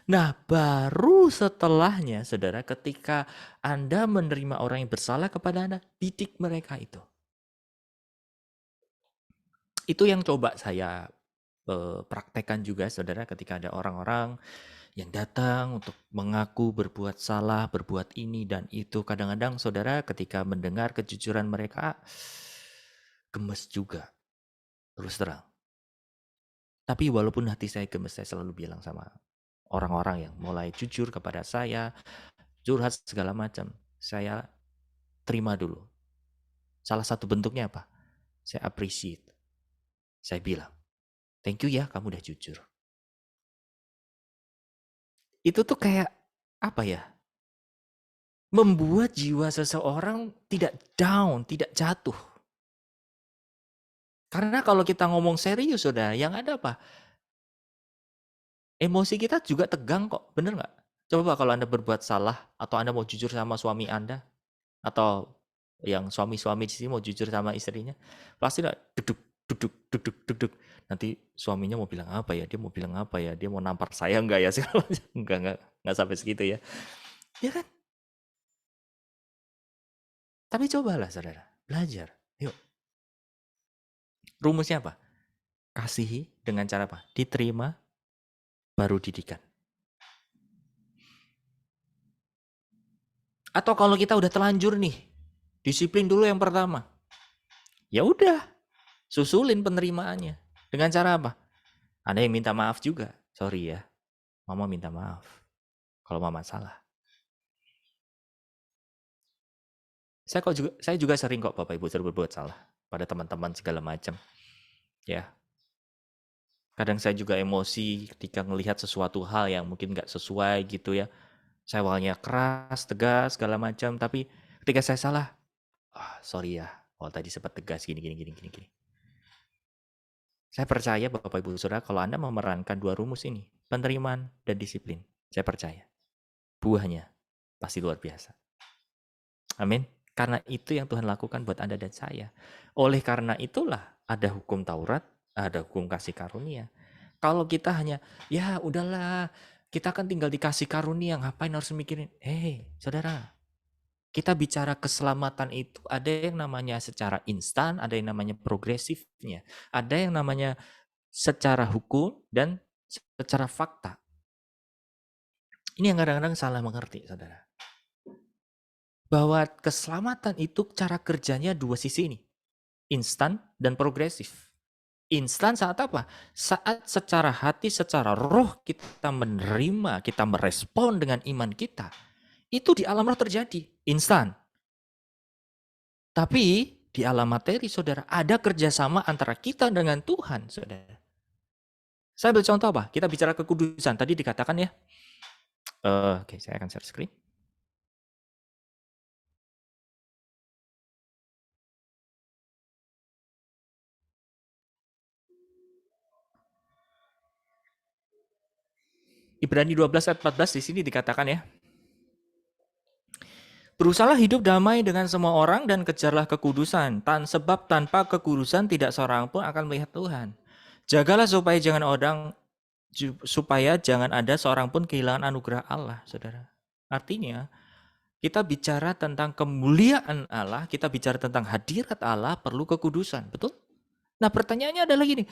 Speaker 1: Nah, baru setelahnya, saudara, ketika Anda menerima orang yang bersalah kepada Anda, didik mereka itu. Itu yang coba saya praktekkan juga, saudara, ketika ada orang-orang yang datang untuk mengaku berbuat salah, berbuat ini dan itu. Kadang-kadang, saudara, ketika mendengar kejujuran mereka, gemes juga, terus terang. Tapi walaupun hati saya gemes, saya selalu bilang sama orang-orang yang mulai jujur kepada saya, curhat segala macam, saya terima dulu. Salah satu bentuknya apa? Saya appreciate. Saya bilang, thank you ya kamu udah jujur. Itu tuh kayak, apa ya? Membuat jiwa seseorang tidak down, tidak jatuh. Karena kalau kita ngomong serius, saudara, yang ada apa? Emosi kita juga tegang kok, bener nggak? Coba kalau Anda berbuat salah, atau Anda mau jujur sama suami Anda, atau yang suami-suami di sini mau jujur sama istrinya, pasti lah duduk, duduk, duduk, duduk. Nanti suaminya mau bilang apa ya? Dia mau bilang apa ya? Dia mau nampar saya enggak ya? Enggak sampai segitu ya. Ya kan? Tapi cobalah saudara, belajar. Yuk. Rumusnya apa? Kasihi dengan cara apa? Diterima, baru didikan. Atau kalau kita udah telanjur nih, disiplin dulu yang pertama. Ya udah, susulin penerimaannya. Dengan cara apa? Ada yang minta maaf juga. Sorry ya, mama minta maaf kalau mama salah. Saya juga sering kok Bapak Ibu berbuat salah pada teman-teman segala macam. Ya, kadang saya juga emosi ketika melihat sesuatu hal yang mungkin nggak sesuai gitu ya. Saya awalnya keras, tegas, segala macam. Tapi ketika saya salah, sorry ya, tadi sempat tegas gini. Saya percaya Bapak Ibu Saudara kalau Anda memerankan dua rumus ini, penerimaan dan disiplin. Saya percaya buahnya pasti luar biasa. Amin. Karena itu yang Tuhan lakukan buat Anda dan saya. Oleh karena itulah ada hukum Taurat, ada hukum kasih karunia. Kalau kita hanya, ya udahlah, kita kan tinggal dikasih karunia, ngapain harus mikirin? Saudara, kita bicara keselamatan itu ada yang namanya secara instan, ada yang namanya progresifnya. Ada yang namanya secara hukum dan secara fakta. Ini yang kadang-kadang salah mengerti, saudara. Bahwa keselamatan itu cara kerjanya dua sisi ini. Instan dan progresif. Instan saat apa? Saat secara hati, secara roh kita menerima, kita merespon dengan iman kita. Itu di alam roh terjadi. Instan. Tapi di alam materi, saudara, ada kerjasama antara kita dengan Tuhan, saudara. Saya ambil contoh apa? Kita bicara kekudusan. Tadi dikatakan ya. Oke, saya akan share screen. Ibrani 12 ayat 14 di sini dikatakan ya. Berusahalah hidup damai dengan semua orang dan kejarlah kekudusan. Sebab tanpa kekudusan tidak seorang pun akan melihat Tuhan. Jagalah supaya jangan ada seorang pun kehilangan anugerah Allah, saudara. Artinya, kita bicara tentang kemuliaan Allah, kita bicara tentang hadirat Allah, perlu kekudusan, betul? Nah, pertanyaannya adalah gini.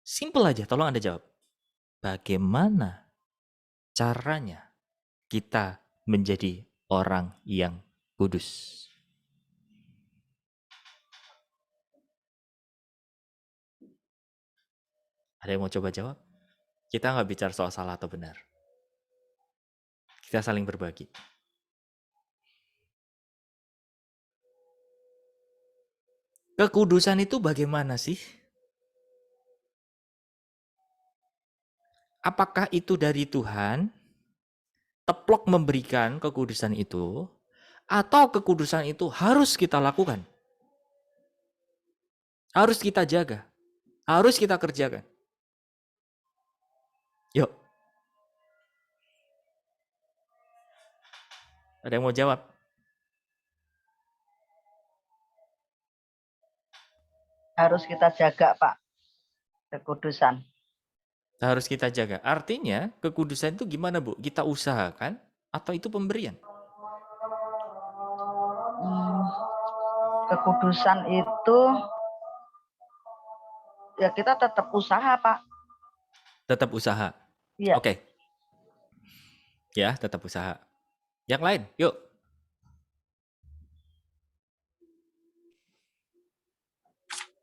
Speaker 1: Simple aja, tolong Anda jawab. Bagaimana caranya kita menjadi orang yang kudus? Ada yang mau coba jawab? Kita nggak bicara soal salah atau benar. Kita saling berbagi. Kekudusan itu bagaimana sih? Apakah itu dari Tuhan? Teplok memberikan kekudusan itu? Atau kekudusan itu harus kita lakukan? Harus kita jaga? Harus kita kerjakan? Yuk. Ada yang mau jawab?
Speaker 3: harus kita jaga, Pak. Kekudusan.
Speaker 1: Harus kita jaga. Artinya kekudusan itu gimana, Bu? Kita usahakan atau itu pemberian?
Speaker 3: Kekudusan itu ya kita tetap usaha, Pak.
Speaker 1: Tetap usaha.
Speaker 3: Iya.
Speaker 1: Oke. Ya, tetap usaha. Yang lain, yuk.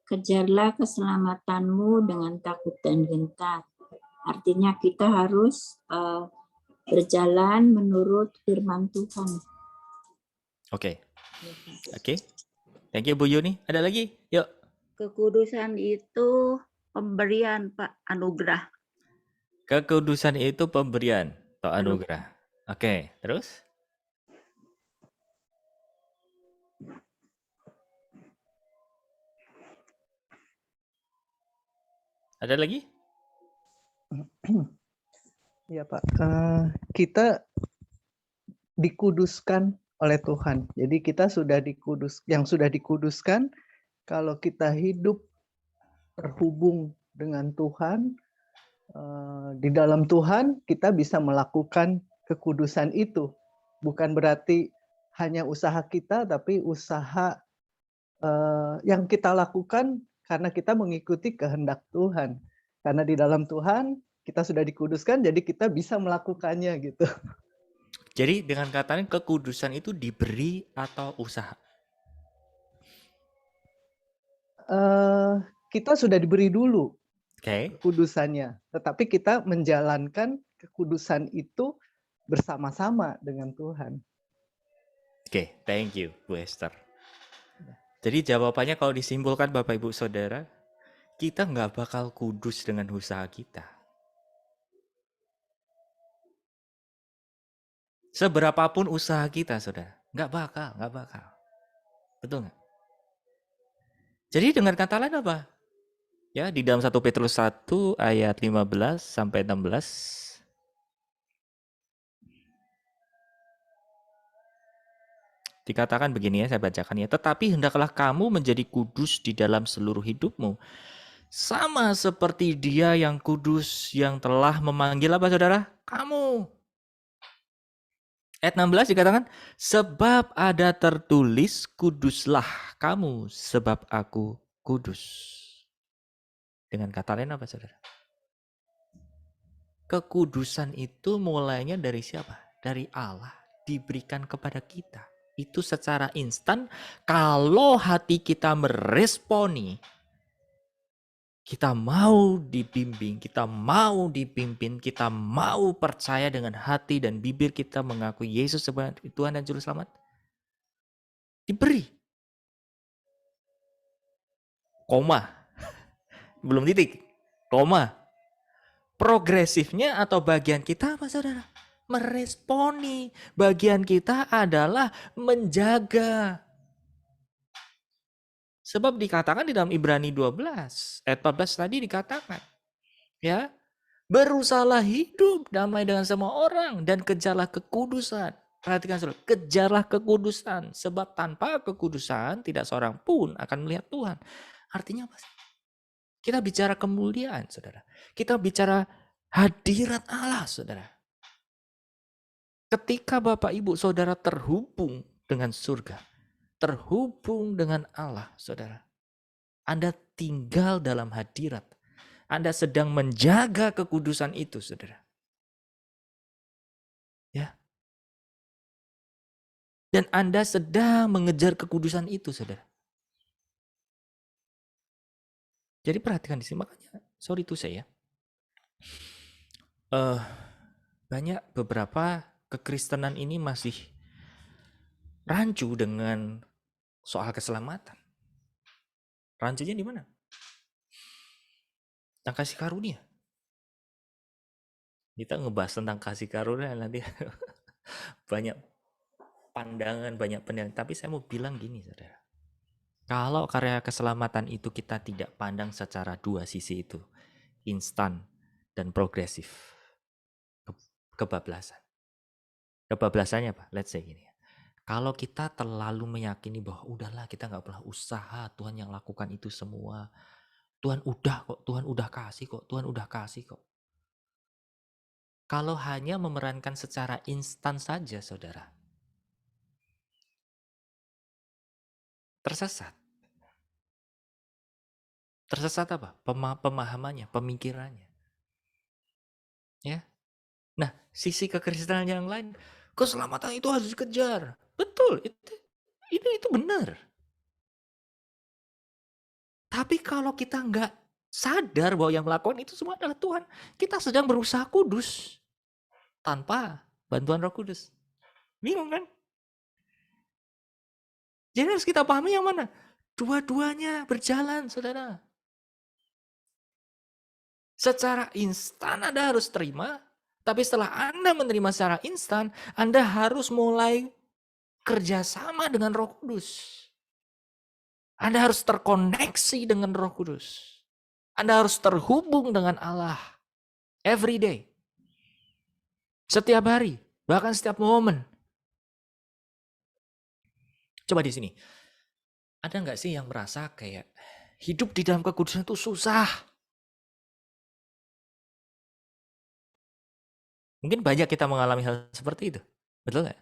Speaker 4: Kejarlah keselamatanmu dengan takut dan gentar. Artinya kita harus berjalan menurut firman Tuhan.
Speaker 1: Oke. Thank you Bu Yuni. Ada lagi? Yuk.
Speaker 5: Kekudusan itu pemberian, Pak, anugerah.
Speaker 1: Kekudusan itu pemberian atau anugerah. Oke, terus? Ada lagi?
Speaker 6: Ya Pak, kita dikuduskan oleh Tuhan. Jadi kita sudah dikuduskan. Kalau kita hidup terhubung dengan Tuhan, di dalam Tuhan kita bisa melakukan kekudusan itu. Bukan berarti hanya usaha kita, tapi usaha yang kita lakukan karena kita mengikuti kehendak Tuhan. Karena di dalam Tuhan kita sudah dikuduskan, jadi kita bisa melakukannya gitu.
Speaker 1: Jadi dengan katanya kekudusan itu diberi atau usaha?
Speaker 6: Kita sudah diberi dulu kekudusannya, tetapi kita menjalankan kekudusan itu bersama-sama dengan Tuhan.
Speaker 1: Oke, thank you Bu Esther. Jadi jawabannya kalau disimpulkan Bapak Ibu Saudara, kita nggak bakal kudus dengan usaha kita. Seberapapun usaha kita, Saudara, nggak bakal. Betul nggak? Jadi dengan kata lain apa? Ya, di dalam 1 Petrus 1 ayat 15 sampai 16. Dikatakan begini ya, saya bacakan ya. Tetapi hendaklah kamu menjadi kudus di dalam seluruh hidupmu. Sama seperti Dia yang kudus yang telah memanggil apa Saudara? Kamu. Ayat 16 dikatakan, sebab ada tertulis kuduslah kamu sebab aku kudus. Dengan kata lain apa Saudara? Kekudusan itu mulainya dari siapa? Dari Allah, diberikan kepada kita. Itu secara instan kalau hati kita meresponi, kita mau dibimbing, kita mau dipimpin, kita mau percaya dengan hati dan bibir kita mengakui Yesus sebagai Tuhan dan Juru Selamat, diberi. Koma. Belum titik. Koma. Progresifnya atau bagian kita apa Saudara? Meresponi. Bagian kita adalah menjaga. Sebab dikatakan di dalam Ibrani 12 ayat 14 tadi dikatakan, ya, berusahalah hidup damai dengan semua orang dan kejarlah kekudusan. Perhatikan Saudara, kejarlah kekudusan sebab tanpa kekudusan tidak seorang pun akan melihat Tuhan. Artinya apa sih? Kita bicara kemuliaan, Saudara. Kita bicara hadirat Allah, Saudara. Ketika Bapak Ibu Saudara terhubung dengan surga, terhubung dengan Allah, Saudara. Anda tinggal dalam hadirat. Anda sedang menjaga kekudusan itu, Saudara. Ya. Dan Anda sedang mengejar kekudusan itu, Saudara. Jadi perhatikan di sini, makanya sorry to say ya. Banyak beberapa kekristenan ini masih rancu dengan soal keselamatan. Rancunya di mana? Tentang kasih karunia. Kita ngebahas tentang kasih karunia nanti banyak pandangan, banyak penilaian. Tapi saya mau bilang gini, Saudara. Kalau karya keselamatan itu kita tidak pandang secara dua sisi itu, instan dan progresif, kebablasan. Kebablasannya apa? Let's say gini. Kalau kita terlalu meyakini bahwa udahlah kita nggak pernah usaha, Tuhan yang lakukan itu semua. Tuhan udah kok, Tuhan udah kasih kok, Tuhan udah kasih kok. Kalau hanya memerankan secara instan saja, saudara, tersesat. Tersesat apa? Pemahamannya, pemikirannya. Ya. Nah, sisi kekristenan yang lain, keselamatan itu harus dikejar. Betul, itu benar. Tapi kalau kita nggak sadar bahwa yang melakukan itu semua adalah Tuhan, kita sedang berusaha kudus tanpa bantuan Roh Kudus. Bingung kan? Jadi harus kita pahami yang mana? Dua-duanya berjalan, saudara. Secara instan Anda harus terima, tapi setelah Anda menerima secara instan, Anda harus mulai kerjasama dengan Roh Kudus. Anda harus terkoneksi dengan Roh Kudus. Anda harus terhubung dengan Allah every day. Setiap hari, bahkan setiap momen. Coba di sini. Ada nggak sih yang merasa kayak hidup di dalam kekudusan itu susah? Mungkin banyak kita mengalami hal seperti itu. Betul nggak?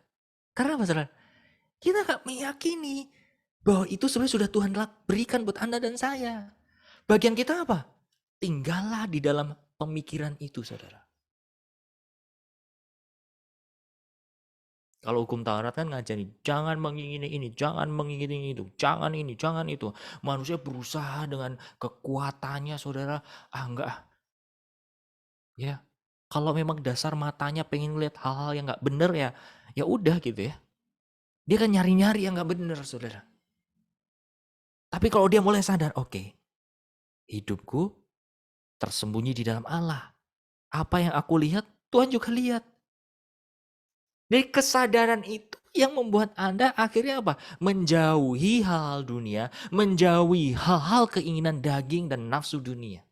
Speaker 1: Karena apa, saudara? Kita nggak meyakini bahwa itu sebenarnya sudah Tuhan berikan buat Anda dan saya. Bagian kita apa? Tinggallah di dalam pemikiran itu, saudara. Kalau hukum Taurat kan ngajarin, jangan mengingini ini, jangan mengingini itu, jangan ini, jangan itu. Manusia berusaha dengan kekuatannya, saudara. Enggak. Ya, kalau memang dasar matanya pengen lihat hal-hal yang nggak bener ya udah gitu ya. Dia kan nyari-nyari yang nggak bener, saudara. Tapi kalau dia mulai sadar, oke, hidupku tersembunyi di dalam Allah. Apa yang aku lihat, Tuhan juga lihat. Dari kesadaran itu yang membuat Anda akhirnya apa? Menjauhi hal-hal dunia, menjauhi hal-hal keinginan daging dan nafsu dunia.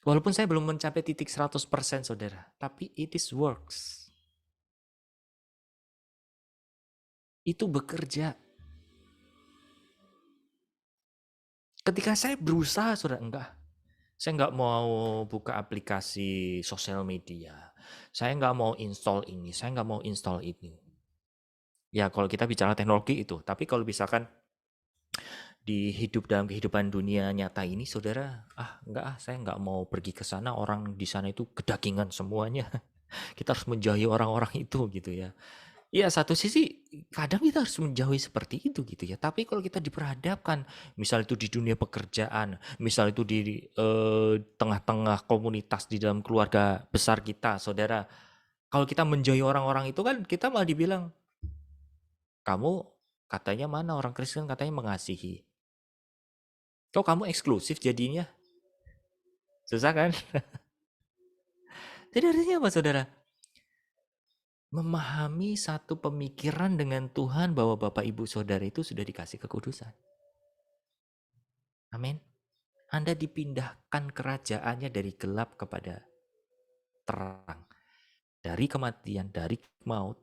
Speaker 1: Walaupun saya belum mencapai titik 100%, saudara, tapi it is works. Itu bekerja. Ketika saya berusaha, saudara, enggak. Saya nggak mau buka aplikasi sosial media. Saya nggak mau install ini. Saya nggak mau install ini. Ya kalau kita bicara teknologi itu. Tapi kalau misalkan di dalam kehidupan dunia nyata ini, saudara, saya nggak mau pergi ke sana. Orang di sana itu kedagingan semuanya. Kita harus menjauhi orang-orang itu gitu ya. Ya satu sisi kadang kita harus menjauhi seperti itu gitu ya. Tapi kalau kita diperhadapkan, misal itu di dunia pekerjaan, misal itu di tengah-tengah komunitas di dalam keluarga besar kita, saudara. Kalau kita menjauhi orang-orang itu kan kita malah dibilang, kamu katanya mana orang Kristen katanya mengasihi. Kok kamu eksklusif jadinya? Susah kan? Jadi artinya apa, saudara? Memahami satu pemikiran dengan Tuhan bahwa Bapak Ibu Saudara itu sudah dikasih kekudusan. Amin. Anda dipindahkan kerajaannya dari gelap kepada terang. Dari kematian, dari maut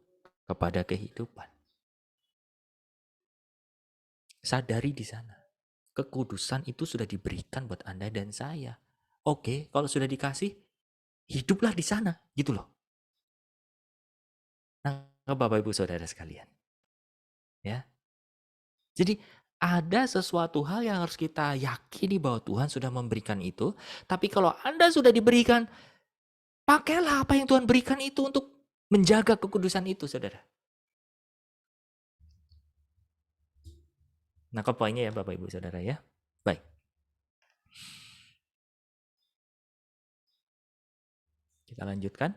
Speaker 1: kepada kehidupan. Sadari di sana. Kekudusan itu sudah diberikan buat Anda dan saya. Oke, kalau sudah dikasih, hiduplah di sana, gitu loh. Nah, Bapak Ibu Saudara sekalian. Ya. Jadi ada sesuatu hal yang harus kita yakini bahwa Tuhan sudah memberikan itu. Tapi kalau Anda sudah diberikan, pakailah apa yang Tuhan berikan itu untuk menjaga kekudusan itu, saudara. Nah, poinnya ya Bapak Ibu Saudara ya. Baik. Kita lanjutkan.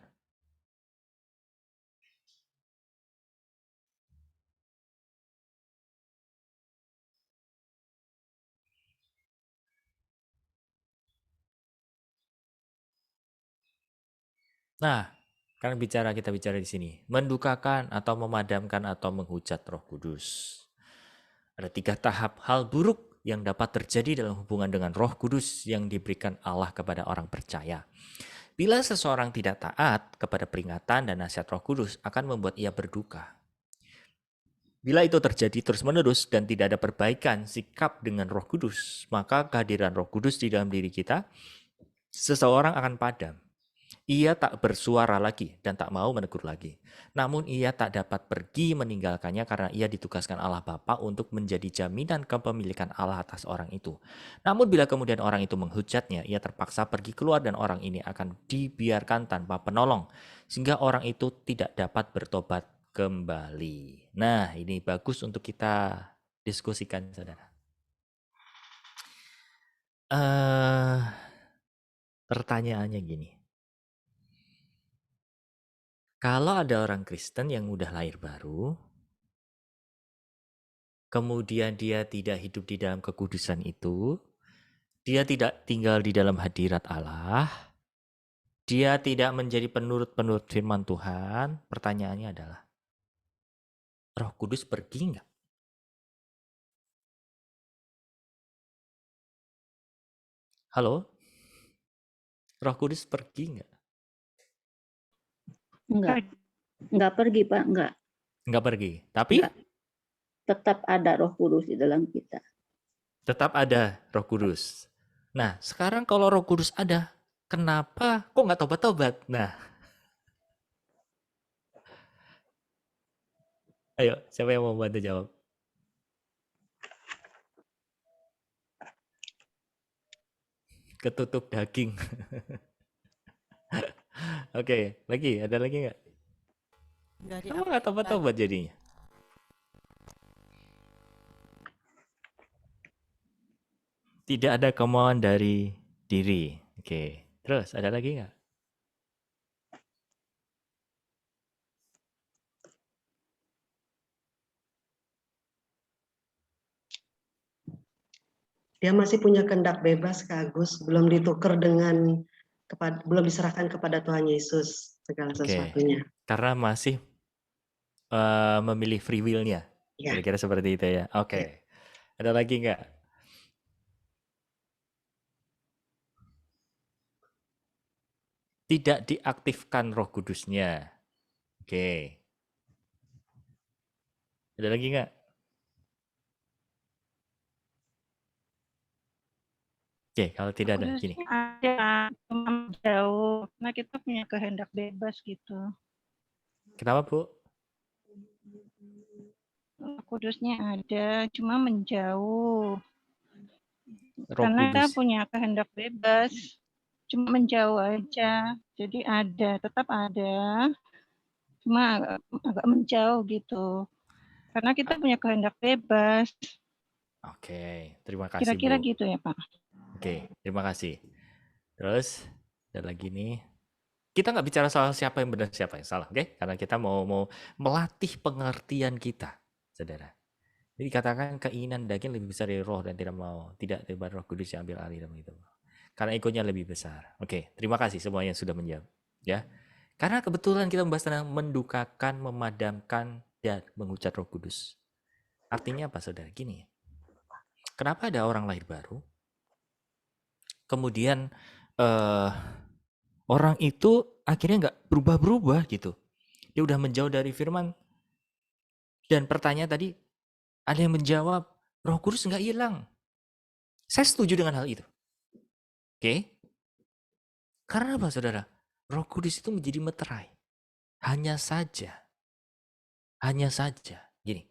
Speaker 1: Nah, kan kita bicara di sini. Mendukakan atau memadamkan atau menghujat Roh Kudus. Ada 3 tahap hal buruk yang dapat terjadi dalam hubungan dengan Roh Kudus yang diberikan Allah kepada orang percaya. Bila seseorang tidak taat kepada peringatan dan nasihat Roh Kudus akan membuat ia berduka. Bila itu terjadi terus-menerus dan tidak ada perbaikan sikap dengan Roh Kudus, maka kehadiran Roh Kudus di dalam diri kita, seseorang akan padam. Ia tak bersuara lagi dan tak mau menegur lagi. Namun ia tak dapat pergi meninggalkannya karena ia ditugaskan Allah Bapa untuk menjadi jaminan kepemilikan Allah atas orang itu. Namun bila kemudian orang itu menghujatnya, ia terpaksa pergi keluar dan orang ini akan dibiarkan tanpa penolong. Sehingga orang itu tidak dapat bertobat kembali. Nah, ini bagus untuk kita diskusikan, saudara. Pertanyaannya gini. Kalau ada orang Kristen yang udah lahir baru, kemudian dia tidak hidup di dalam kekudusan itu, dia tidak tinggal di dalam hadirat Allah, dia tidak menjadi penurut-penurut firman Tuhan, pertanyaannya adalah, Roh Kudus pergi nggak? Halo? Roh Kudus pergi nggak?
Speaker 5: Enggak pergi, Pak, enggak.
Speaker 1: Nggak pergi, tapi
Speaker 5: Enggak. Tetap ada Roh Kudus di dalam kita.
Speaker 1: tetap ada Roh Kudus. Nah, sekarang kalau Roh Kudus ada, kenapa kok nggak tobat-tobat? Nah, ayo, siapa yang mau bantu jawab? Ketutup daging. Oke, ada lagi nggak? Kamu nggak tobat-tobat jadinya? Tidak ada kemauan dari diri. Oke, terus ada lagi nggak?
Speaker 7: Dia masih punya kehendak bebas, Kak Agus, belum ditukar dengan belum diserahkan kepada Tuhan Yesus segala sesuatunya.
Speaker 1: Karena masih memilih free will-nya.
Speaker 7: Ya.
Speaker 1: Kira-kira seperti itu ya. Oke. Ada lagi nggak? Tidak diaktifkan Roh Kudusnya. Oke. Ada lagi nggak? Oke, kalau tidak ada, gini.
Speaker 8: Ada, cuma jauh. Nah, kita punya kehendak bebas gitu.
Speaker 1: Kenapa, Bu?
Speaker 8: Roh Kudusnya ada, cuma menjauh.
Speaker 1: Roh
Speaker 8: Karena kita
Speaker 1: Kudus.
Speaker 8: punya kehendak bebas, cuma menjauh aja. Jadi ada, tetap ada, cuma agak menjauh gitu. Karena kita punya kehendak bebas.
Speaker 1: Oke, terima kasih,
Speaker 8: Kira-kira
Speaker 1: Bu.
Speaker 8: gitu ya, Pak.
Speaker 1: Oke, terima kasih. Terus, ada lagi nih. Kita nggak bicara soal siapa yang benar, siapa yang salah, oke? Karena kita mau melatih pengertian kita, saudara. Jadi katakan keinginan daging lebih besar dari roh dan tidak daripada Roh Kudus yang ambil alih dalam itu. Karena ikutnya lebih besar. Oke, terima kasih semua yang sudah menjawab. Ya, karena kebetulan kita membahas tentang mendukakan, memadamkan, dan menghujat Roh Kudus. Artinya apa, saudara? Gini, kenapa ada orang lahir baru? Kemudian orang itu akhirnya nggak berubah-berubah gitu. Dia udah menjauh dari firman. Dan pertanyaan tadi, ada yang menjawab, Roh Kudus nggak hilang. Saya setuju dengan hal itu. Oke? Karena apa, saudara? Roh Kudus itu menjadi meterai. Hanya saja. Gini.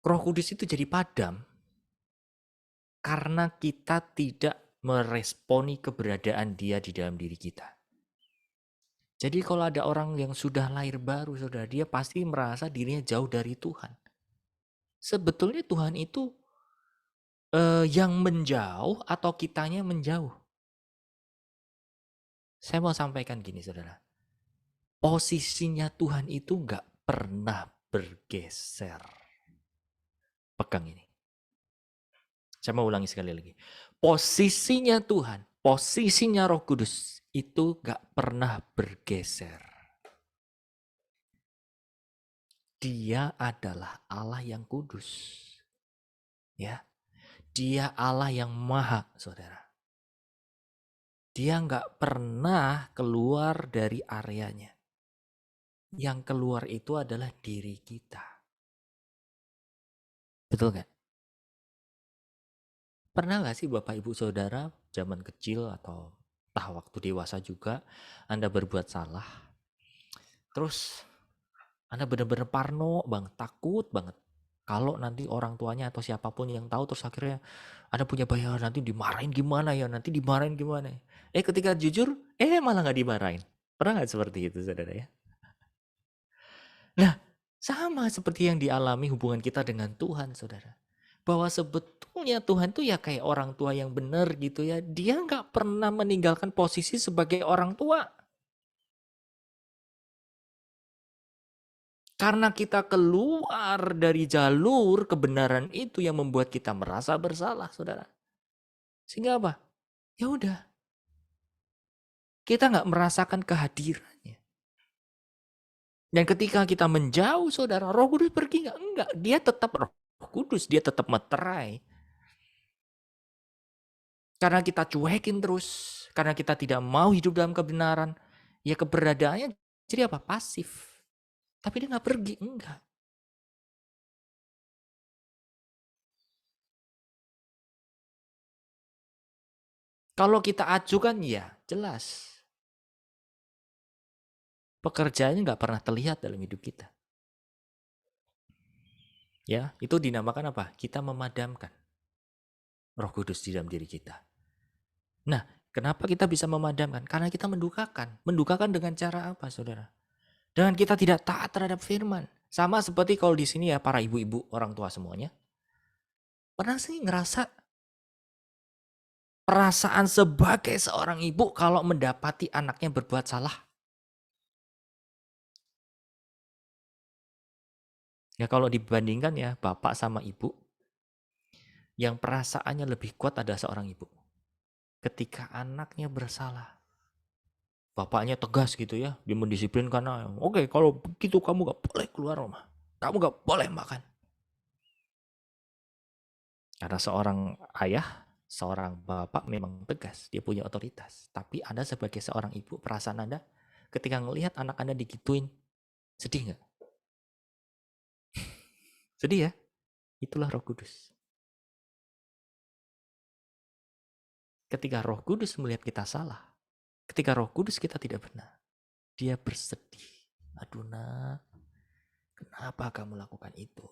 Speaker 1: Roh Kudus itu jadi padam karena kita tidak meresponi keberadaan dia di dalam diri kita. Jadi kalau ada orang yang sudah lahir baru, saudara, dia pasti merasa dirinya jauh dari Tuhan. Sebetulnya Tuhan itu yang menjauh atau kitanya menjauh. Saya mau sampaikan gini, saudara. Posisinya Tuhan itu nggak pernah bergeser. Pegang ini. Saya mau ulangi sekali lagi. Posisinya Tuhan, posisinya Roh Kudus itu nggak pernah bergeser. Dia adalah Allah yang kudus. Ya. Dia Allah yang maha, saudara. dia nggak pernah keluar dari areanya. Yang keluar itu adalah diri kita. Betul nggak? Pernah nggak sih Bapak Ibu Saudara zaman kecil atau entah waktu dewasa juga Anda berbuat salah, terus Anda benar-benar parno banget, takut banget kalau nanti orang tuanya atau siapapun yang tahu, terus akhirnya Anda punya bayangan nanti dimarahin gimana ya, nanti dimarahin gimana ya. Ketika jujur, malah nggak dimarahin. Pernah nggak seperti itu saudara ya? Nah, sama seperti yang dialami hubungan kita dengan Tuhan saudara. Bahwa sebetulnya Tuhan tuh ya kayak orang tua yang benar gitu ya. Dia nggak pernah meninggalkan posisi sebagai orang tua. Karena kita keluar dari jalur kebenaran itu yang membuat kita merasa bersalah, saudara. Sehingga apa? Ya udah, kita nggak merasakan kehadirannya. Dan ketika kita menjauh, saudara, Roh Kudus pergi nggak? Enggak, dia tetap Roh Kudus, dia tetap meterai. Karena kita cuekin terus, karena kita tidak mau hidup dalam kebenaran, ya keberadaannya jadi apa? Pasif. Tapi dia nggak pergi, enggak. Kalau kita acukan ya jelas. Pekerjaannya nggak pernah terlihat dalam hidup kita. Ya, itu dinamakan apa? Kita memadamkan Roh Kudus di dalam diri kita. Nah, kenapa kita bisa memadamkan? Karena kita mendukakan. Mendukakan dengan cara apa, saudara? Dengan kita tidak taat terhadap firman. Sama seperti kalau di sini ya para ibu-ibu, orang tua semuanya. Pernah sih ngerasa perasaan sebagai seorang ibu kalau mendapati anaknya berbuat salah? Ya kalau dibandingkan ya bapak sama ibu, yang perasaannya lebih kuat adalah seorang ibu. Ketika anaknya bersalah, bapaknya tegas gitu ya, dia mendisiplin karena oke, kalau begitu kamu gak boleh keluar rumah, kamu gak boleh makan. Karena seorang ayah, seorang bapak memang tegas, dia punya otoritas. Tapi Anda sebagai seorang ibu, perasaan Anda ketika ngelihat anak Anda digituin, sedih gak? Sedih ya? Itulah Roh Kudus. Ketika Roh Kudus melihat kita salah, ketika Roh Kudus kita tidak benar, dia bersedih. Aduh nak, kenapa kamu lakukan itu?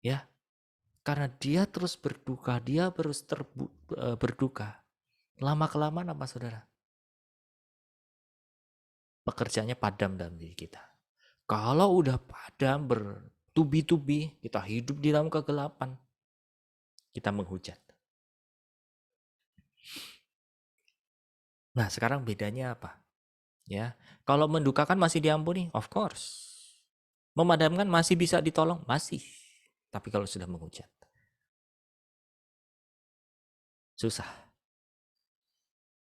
Speaker 1: Ya, karena dia terus berduka, dia terus berduka. Lama-kelamaan apa saudara? Pekerjaannya padam dalam diri kita. Kalau udah padam bertubi-tubi, kita hidup di dalam kegelapan, kita menghujat. Nah, sekarang bedanya apa? Ya, kalau mendukakan masih diampuni, of course. Memadamkan masih bisa ditolong, masih. Tapi kalau sudah menghujat, susah.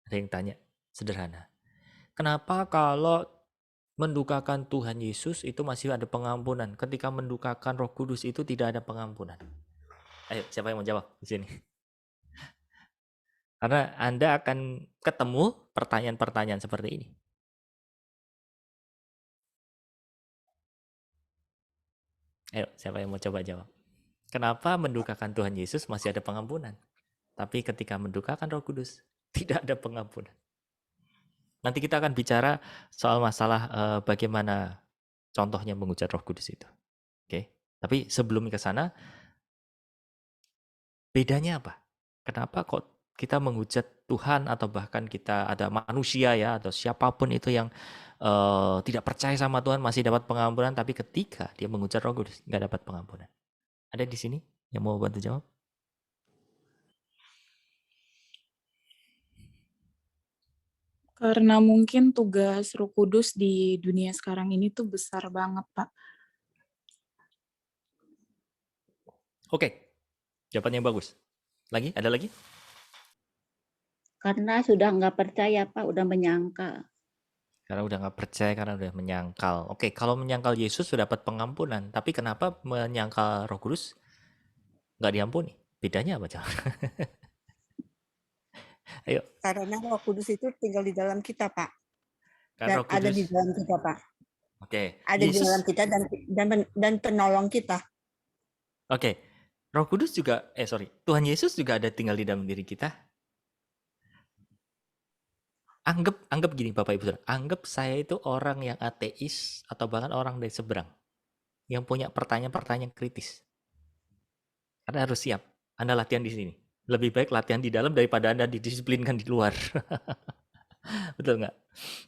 Speaker 1: Ada yang tanya, sederhana. Kenapa kalau mendukakan Tuhan Yesus itu masih ada pengampunan? Ketika mendukakan Roh Kudus itu tidak ada pengampunan. Ayo, siapa yang mau jawab di sini? Karena Anda akan ketemu pertanyaan-pertanyaan seperti ini. Ayo, siapa yang mau coba jawab? Kenapa mendukakan Tuhan Yesus masih ada pengampunan? Tapi ketika mendukakan Roh Kudus, tidak ada pengampunan. Nanti kita akan bicara soal masalah bagaimana contohnya menghujat Roh Kudus itu. Oke. Tapi sebelum ke sana, bedanya apa? Kenapa kok kita menghujat Tuhan atau bahkan kita ada manusia ya atau siapapun itu yang tidak percaya sama Tuhan masih dapat pengampunan, tapi ketika dia menghujat Roh Kudus nggak dapat pengampunan. Ada di sini yang mau bantu jawab?
Speaker 9: Karena mungkin tugas Roh Kudus di dunia sekarang ini tuh besar banget, Pak.
Speaker 1: Oke, jawabannya bagus. Lagi? Ada lagi?
Speaker 5: Karena sudah nggak percaya, Pak, udah menyangkal.
Speaker 1: Karena udah nggak percaya, karena udah menyangkal. Oke, kalau menyangkal Yesus sudah dapat pengampunan, tapi kenapa menyangkal Roh Kudus nggak diampuni? Bedanya apa, Cak? Ayo,
Speaker 10: Karena Roh Kudus itu tinggal di dalam kita, Pak.
Speaker 1: kan
Speaker 10: Dan
Speaker 1: Roh
Speaker 10: ada di
Speaker 1: Kudus.
Speaker 10: dalam kita, Pak.
Speaker 1: Oke,
Speaker 10: Ada di dalam
Speaker 1: Yesus.
Speaker 10: kita dan penolong kita.
Speaker 1: Oke, Roh Kudus juga, Tuhan Yesus juga ada tinggal di dalam diri kita. Anggap gini Bapak Ibu Saudara, anggap saya itu orang yang ateis atau bahkan orang dari seberang yang punya pertanyaan-pertanyaan kritis. Anda harus siap. Anda latihan di sini. Lebih baik latihan di dalam daripada Anda didisiplinkan di luar. Betul nggak?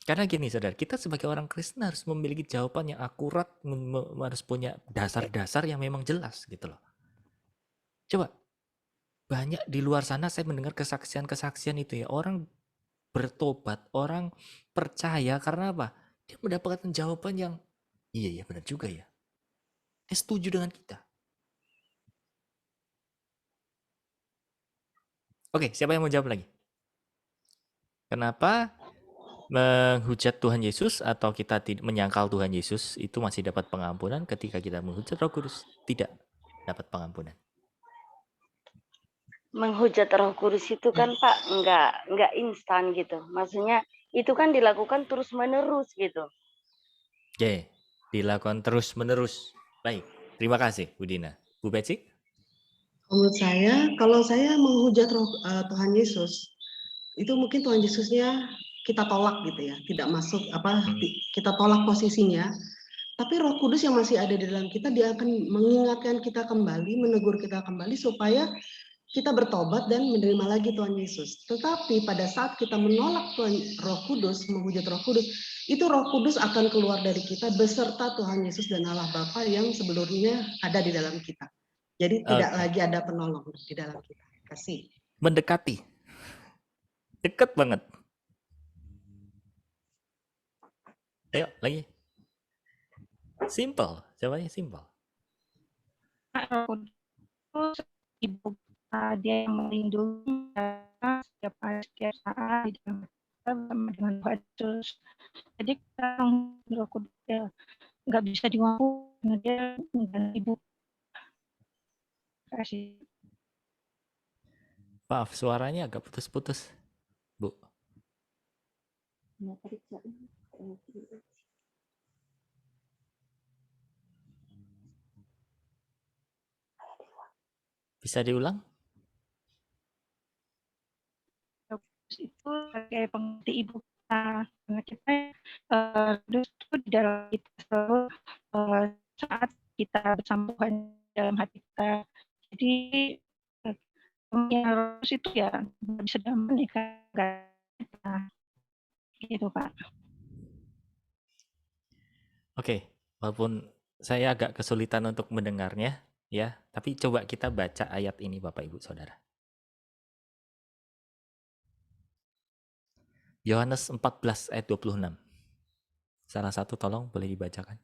Speaker 1: Karena gini saudara, kita sebagai orang Kristen harus memiliki jawaban yang akurat, harus punya dasar-dasar yang memang jelas gitu loh. Coba, banyak di luar sana saya mendengar kesaksian-kesaksian itu ya, orang bertobat, orang percaya karena apa? Dia mendapatkan jawaban yang, iya ya benar juga ya. Dia setuju dengan kita. Oke, siapa yang mau jawab lagi? Kenapa menghujat Tuhan Yesus atau kita menyangkal Tuhan Yesus itu masih dapat pengampunan ketika kita menghujat Roh Kudus? Tidak dapat pengampunan.
Speaker 11: Menghujat Roh Kudus itu kan Pak nggak instan gitu. Maksudnya itu kan dilakukan terus menerus gitu.
Speaker 1: Oke, dilakukan terus menerus. Baik, terima kasih Bu Dina. Bu Betsy?
Speaker 7: Menurut saya, kalau saya menghujat Tuhan Yesus, itu mungkin Tuhan Yesusnya kita tolak gitu ya, tidak masuk kita tolak posisinya. Tapi Roh Kudus yang masih ada di dalam kita, dia akan mengingatkan kita kembali, menegur kita kembali supaya kita bertobat dan menerima lagi Tuhan Yesus. Tetapi pada saat kita menolak Roh Kudus, menghujat Roh Kudus, itu Roh Kudus akan keluar dari kita beserta Tuhan Yesus dan Allah Bapa yang sebelumnya ada di dalam kita. Jadi tidak lagi ada penolong di dalam kita. Kasih.
Speaker 1: Mendekati. Dekat banget. Ayo lagi. Simple. Jawabannya simple.
Speaker 8: Roh Kudus ibu dia yang melindungi kita setiap saat di dalam kita dengan Yesus. Jadi kita Roh Kudus nggak bisa diwaktu karena dia ibu. Kasih.
Speaker 1: Maaf, suaranya agak putus-putus, Bu. Bisa diulang?
Speaker 8: Itu sebagai pengerti ibu kita, karena kita terus itu di dalam kita selalu saat kita bersama Tuhan dalam hati kita. Jadi terus itu ya nggak bisa menikah kita, gitu Pak.
Speaker 1: Oke, walaupun saya agak kesulitan untuk mendengarnya, ya, tapi coba kita baca ayat ini Bapak Ibu Saudara. Yohanes 14 ayat 26. Salah satu tolong boleh dibacakan.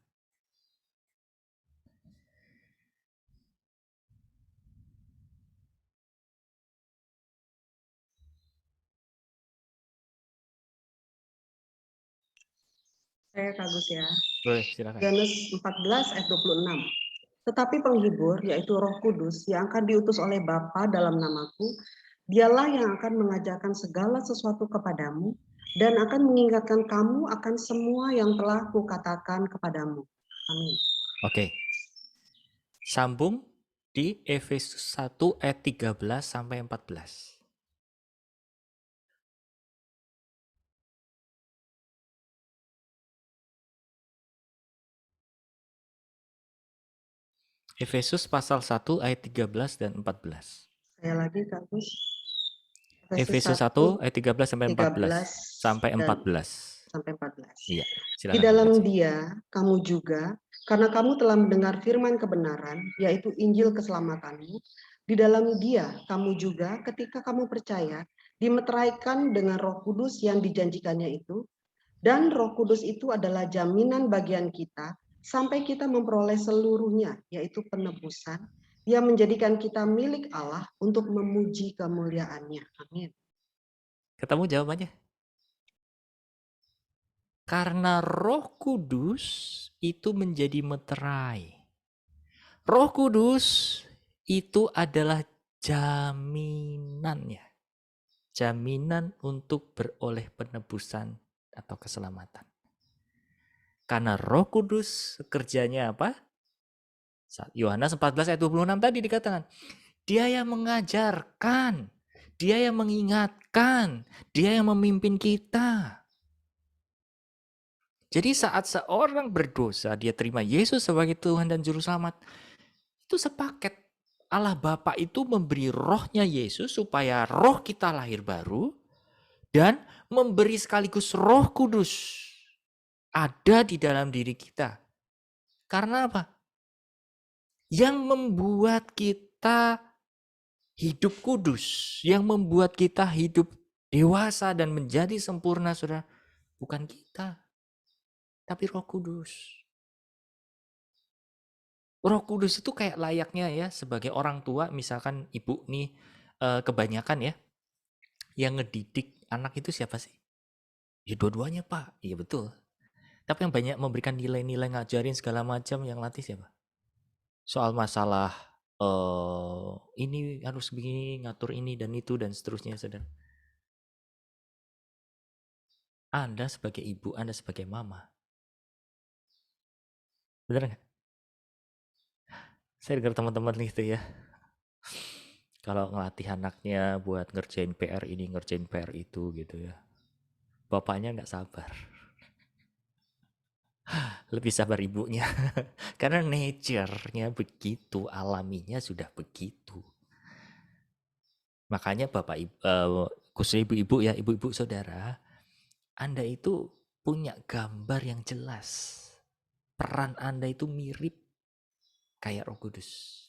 Speaker 7: Saya Kagus ya.
Speaker 1: Boleh, silakan.
Speaker 7: Yohanes 14 ayat 26. Tetapi penghibur, yaitu Roh Kudus, yang akan diutus oleh Bapa dalam namaku, dialah yang akan mengajarkan segala sesuatu kepadamu dan akan mengingatkan kamu akan semua yang telah kukatakan kepadamu. Amin.
Speaker 1: Oke. Sambung di Efesus 1 ayat 13 sampai 14. Efesus pasal 1 ayat 13 dan 14.
Speaker 7: Saya lagi Kagus.
Speaker 1: Efesus 1 ayat 13 sampai 14 sampai 14.
Speaker 7: Sampai 14.
Speaker 1: Iya, silakan.
Speaker 7: Di dalam Dia kamu juga, karena kamu telah mendengar firman kebenaran, yaitu Injil keselamatanmu. Di dalam Dia kamu juga, ketika kamu percaya, dimeteraikan dengan Roh Kudus yang dijanjikannya itu, dan Roh Kudus itu adalah jaminan bagian kita sampai kita memperoleh seluruhnya, yaitu penebusan. Dia menjadikan kita milik Allah untuk memuji kemuliaan-Nya. Amin.
Speaker 1: Ketemu jawabannya? Karena Roh Kudus itu menjadi meterai. Roh Kudus itu adalah jaminannya. jaminan untuk beroleh penebusan atau keselamatan. Karena Roh Kudus kerjanya apa? Yohanes 14 ayat 26 tadi dikatakan, Dia yang mengajarkan, Dia yang mengingatkan, Dia yang memimpin kita. Jadi saat seorang berdosa, dia terima Yesus sebagai Tuhan dan Juru Selamat, itu sepaket. Allah Bapa itu memberi rohnya Yesus supaya roh kita lahir baru dan memberi sekaligus Roh Kudus ada di dalam diri kita. Karena apa? Yang membuat kita hidup kudus, yang membuat kita hidup dewasa dan menjadi sempurna, saudara, bukan kita, tapi Roh Kudus. Roh Kudus itu kayak layaknya ya sebagai orang tua, misalkan ibu nih kebanyakan ya yang ngedidik anak itu siapa sih? Ya dua-duanya Pak, iya betul. Tapi yang banyak memberikan nilai-nilai, ngajarin segala macam, yang latih siapa? Soal masalah ini harus begini, ngatur ini dan itu dan seterusnya, saudara. Anda sebagai ibu, Anda sebagai mama. Benar nggak? Saya dengar teman-teman itu ya. Kalau ngelatih anaknya buat ngerjain PR ini, ngerjain PR itu gitu ya. Bapaknya nggak sabar. Lebih sabar ibunya. Karena nature-nya begitu, alaminya sudah begitu. Makanya Bapak khususnya ibu-ibu ya, ibu-ibu saudara, Anda itu punya gambar yang jelas. Peran Anda itu mirip kayak Roh Kudus.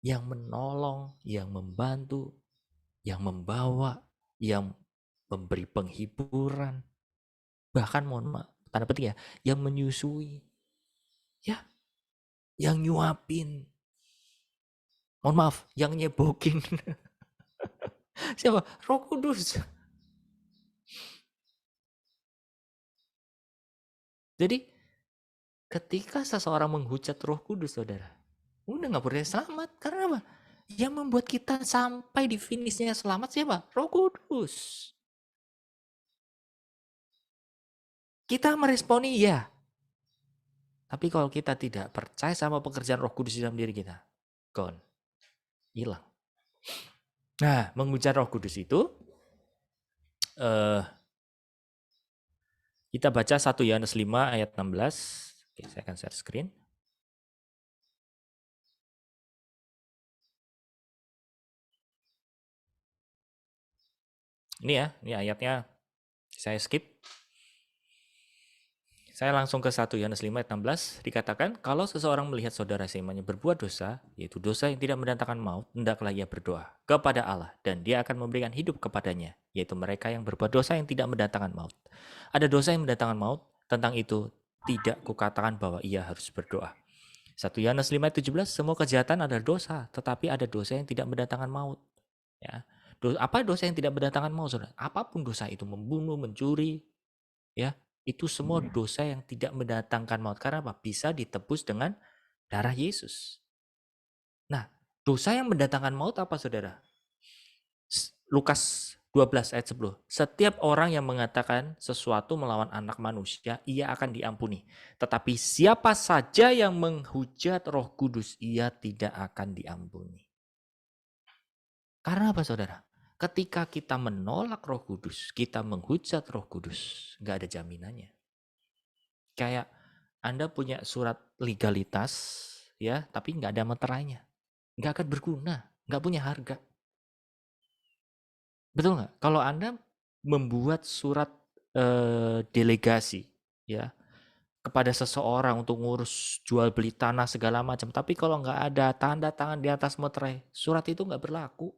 Speaker 1: Yang menolong, yang membantu, yang membawa, yang memberi penghiburan. Bahkan mohon maaf, tanda petik ya, yang menyusui. Ya, yang nyuapin. Mohon maaf, yang nyebokin. Siapa? Roh Kudus. Jadi ketika seseorang menghujat Roh Kudus, saudara, udah nggak boleh selamat. Karena apa? Yang membuat kita sampai di finishnya selamat siapa? Roh Kudus. Kita meresponi ya. Tapi kalau kita tidak percaya sama pekerjaan Roh Kudus dalam diri kita, gone. Hilang. Nah, menghujat Roh Kudus itu kita baca 1 Yohanes 5 ayat 16. Oke, saya akan share screen. Ini ya, ini ayatnya saya skip. Saya langsung ke 1 Yohanes 5 ayat 16, dikatakan, kalau seseorang melihat saudara seimannya berbuat dosa, yaitu dosa yang tidak mendatangkan maut, hendaklah ia berdoa kepada Allah, dan Dia akan memberikan hidup kepadanya, yaitu mereka yang berbuat dosa yang tidak mendatangkan maut. Ada dosa yang mendatangkan maut, tentang itu tidak kukatakan bahwa ia harus berdoa. 1 Yohanes 5 ayat 17, semua kejahatan adalah dosa, tetapi ada dosa yang tidak mendatangkan maut. Ya. Apa dosa yang tidak mendatangkan maut, saudara? Apapun dosa itu, membunuh, mencuri, ya, itu semua dosa yang tidak mendatangkan maut. Karena apa? Bisa ditebus dengan darah Yesus. Nah, dosa yang mendatangkan maut apa, saudara? Lukas 12 ayat 10. Setiap orang yang mengatakan sesuatu melawan anak manusia, ia akan diampuni. Tetapi siapa saja yang menghujat Roh Kudus, ia tidak akan diampuni. Karena apa, saudara? Ketika kita menolak Roh Kudus, kita menghujat Roh Kudus, nggak ada jaminannya. Kayak Anda punya surat legalitas, ya, tapi nggak ada meterainya, nggak akan berguna, nggak punya harga. Betul nggak? Kalau Anda membuat surat delegasi, ya, kepada seseorang untuk ngurus jual beli tanah segala macam, tapi kalau nggak ada tanda tangan di atas meterai, surat itu nggak berlaku.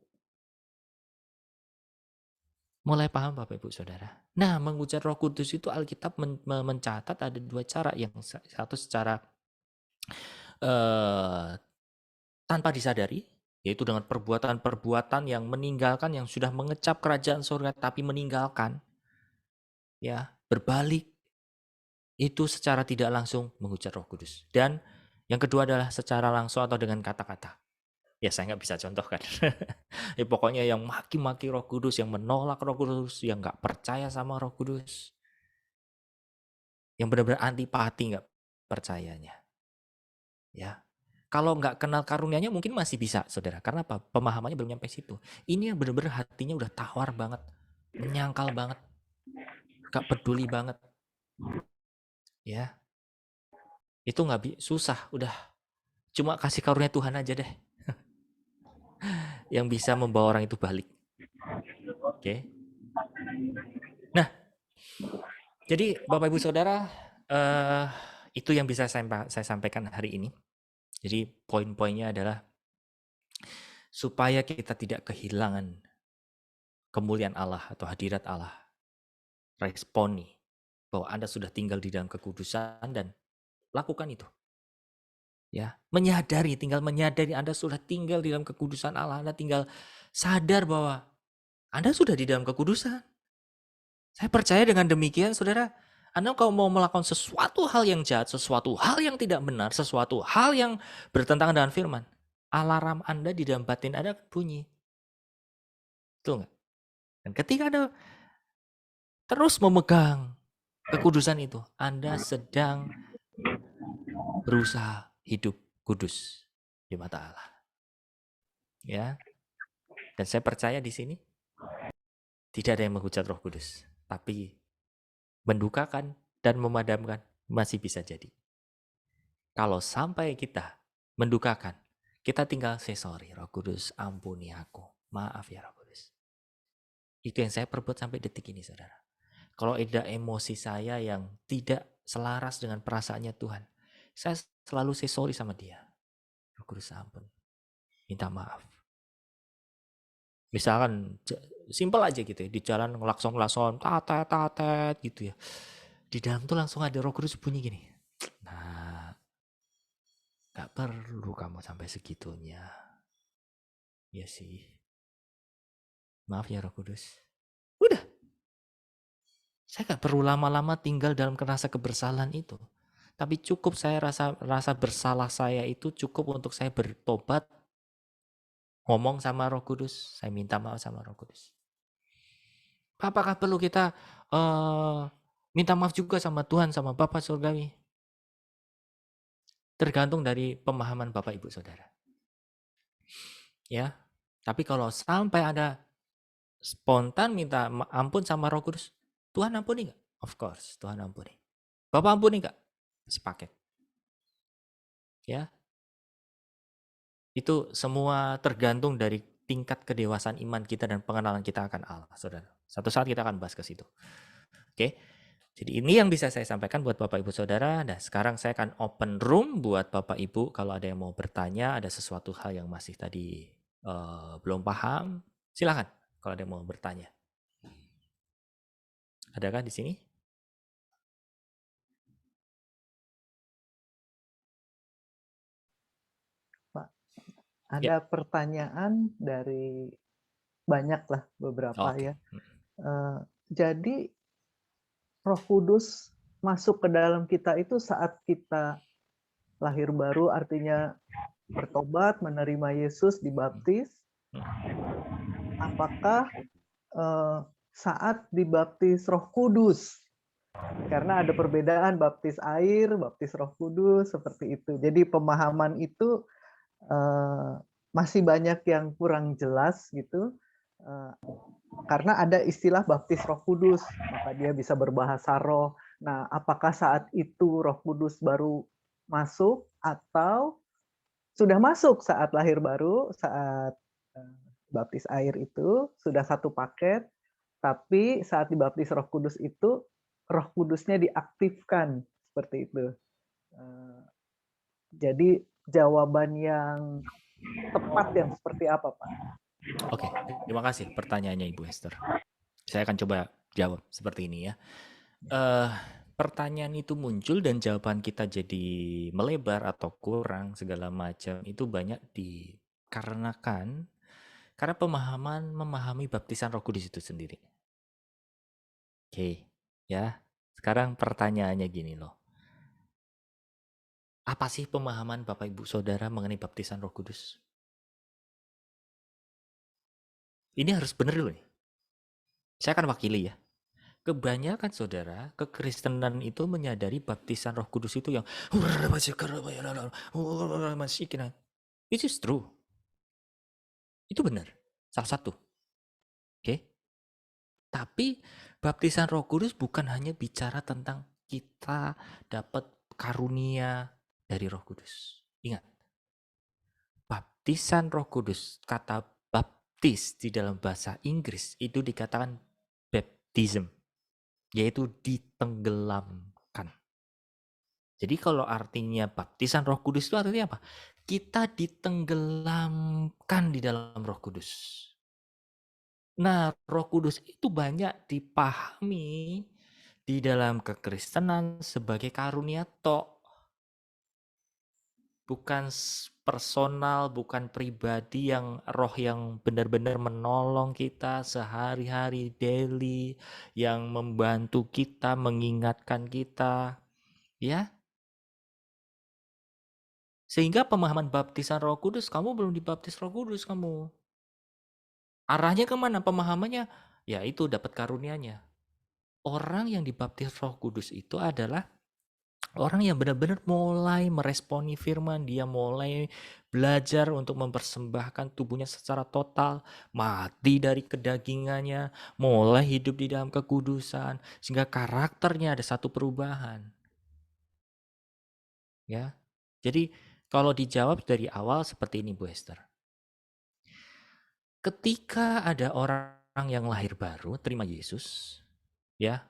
Speaker 1: Mulai paham Bapak Ibu Saudara? Nah, menghujat Roh Kudus itu Alkitab mencatat ada dua cara. Yang satu secara tanpa disadari, yaitu dengan perbuatan-perbuatan yang meninggalkan, yang sudah mengecap kerajaan surga tapi meninggalkan, ya, berbalik, itu secara tidak langsung menghujat Roh Kudus. Dan yang kedua adalah secara langsung atau dengan kata-kata, Ya saya nggak bisa contohkan. Ya pokoknya yang maki-maki Roh Kudus, yang menolak Roh Kudus, yang nggak percaya sama Roh Kudus, yang benar-benar antipati nggak percayanya. Ya, kalau nggak kenal karunia-Nya mungkin masih bisa, saudara. Karena apa? Pemahamannya belum nyampe situ. Ini yang benar-benar hatinya udah tawar banget, menyangkal banget, nggak peduli banget. Ya, itu nggak susah. Udah cuma kasih karunia Tuhan aja deh, yang bisa membawa orang itu balik. Oke. Nah, jadi Bapak Ibu Saudara, itu yang bisa saya sampaikan hari ini. Jadi poin-poinnya adalah supaya kita tidak kehilangan kemuliaan Allah atau hadirat Allah. Responi bahwa Anda sudah tinggal di dalam kekudusan dan lakukan itu. Ya, tinggal menyadari Anda sudah tinggal di dalam kekudusan Allah. Anda tinggal sadar bahwa Anda sudah di dalam kekudusan. Saya percaya dengan demikian, saudara, Anda kalau mau melakukan sesuatu hal yang jahat, sesuatu hal yang tidak benar, sesuatu hal yang bertentangan dengan firman, alarm Anda di dalam batin Anda bunyi. Betul nggak? Dan ketika Anda terus memegang kekudusan itu, Anda sedang berusaha hidup kudus di mata Allah. Ya. Dan saya percaya di sini tidak ada yang menghujat Roh Kudus, tapi mendukakan dan memadamkan masih bisa jadi. Kalau sampai kita mendukakan, kita tinggal say sorry, Roh Kudus, ampuni aku. Maaf ya Roh Kudus. Itu yang saya perbuat sampai detik ini, saudara. Kalau ada emosi saya yang tidak selaras dengan perasaannya Tuhan, saya selalu say sorry sama dia. Roh Kudus ampun, minta maaf. Misalkan simpel aja gitu ya, di jalan ngelakson-ngelakson, tatet gitu ya. Di dalam tuh langsung ada Roh Kudus bunyi gini. Nah, gak perlu kamu sampai segitunya. Ya sih. Maaf ya Roh Kudus. Udah. Saya gak perlu lama-lama tinggal dalam rasa kebersalan itu. Tapi cukup saya rasa bersalah saya itu cukup untuk saya bertobat. Ngomong sama Roh Kudus. Saya minta maaf sama Roh Kudus. Apakah perlu kita minta maaf juga sama Tuhan, sama Bapa Surgawi? Tergantung dari pemahaman Bapak Ibu Saudara. Ya. Tapi kalau sampai ada spontan minta ampun sama Roh Kudus, Tuhan ampuni nggak? Of course, Tuhan ampuni. Bapak ampuni nggak? Sepaket. Ya. Itu semua tergantung dari tingkat kedewasaan iman kita dan pengenalan kita akan Allah, saudara. Satu saat kita akan bahas ke situ. Oke. Jadi ini yang bisa saya sampaikan buat Bapak Ibu Saudara. Nah, sekarang saya akan open room buat Bapak Ibu kalau ada yang mau bertanya, ada sesuatu hal yang masih tadi belum paham, silakan kalau ada yang mau bertanya. Adakah di sini?
Speaker 6: Pak, ada pertanyaan dari banyak lah beberapa ya. Jadi Roh Kudus masuk ke dalam kita itu saat kita lahir baru, artinya bertobat, menerima Yesus, dibaptis. Apakah saat dibaptis Roh Kudus? Karena ada perbedaan baptis air, baptis Roh Kudus, seperti itu. Jadi pemahaman itu masih banyak yang kurang jelas gitu. Karena ada istilah baptis Roh Kudus, maka dia bisa berbahasa roh. Nah, apakah saat itu Roh Kudus baru masuk atau sudah masuk saat lahir baru, saat baptis air itu sudah satu paket, tapi saat dibaptis Roh Kudus itu Roh Kudusnya diaktifkan seperti itu. Jadi jawaban yang tepat yang seperti apa, Pak?
Speaker 1: Oke, terima kasih pertanyaannya Ibu Esther. Saya akan coba jawab seperti ini ya. Pertanyaan itu muncul dan jawaban kita jadi melebar atau kurang segala macam itu banyak dikarenakan karena memahami baptisan Roh Kudus itu sendiri. Oke, ya. Sekarang pertanyaannya gini loh. Apa sih pemahaman Bapak Ibu Saudara mengenai baptisan Roh Kudus? Ini harus benar dulu nih. Saya akan wakili ya. Kebanyakan saudara, kekristenan itu menyadari baptisan Roh Kudus itu yang it is true. Itu benar. Salah satu. Oke. Tapi baptisan Roh Kudus bukan hanya bicara tentang kita dapat karunia dari Roh Kudus. Ingat. Baptisan Roh Kudus, kata baptis di dalam bahasa Inggris itu dikatakan baptism, yaitu ditenggelamkan. Jadi kalau artinya baptisan Roh Kudus itu artinya apa? Kita ditenggelamkan di dalam Roh Kudus. Nah, Roh Kudus itu banyak dipahami di dalam kekristenan sebagai karunia tok. Bukan personal, bukan pribadi yang roh yang benar-benar menolong kita sehari-hari, daily, yang membantu kita, mengingatkan kita, ya. Sehingga pemahaman baptisan Roh Kudus, kamu belum dibaptis Roh Kudus kamu. Arahnya kemana pemahamannya? Ya itu dapat karunianya. Orang yang dibaptis Roh Kudus itu adalah orang yang benar-benar mulai meresponi firman, dia mulai belajar untuk mempersembahkan tubuhnya secara total, mati dari kedagingannya, mulai hidup di dalam kekudusan, sehingga karakternya ada satu perubahan. Ya. Jadi kalau dijawab dari awal seperti ini Bu Esther. Ketika ada orang yang lahir baru terima Yesus, ya.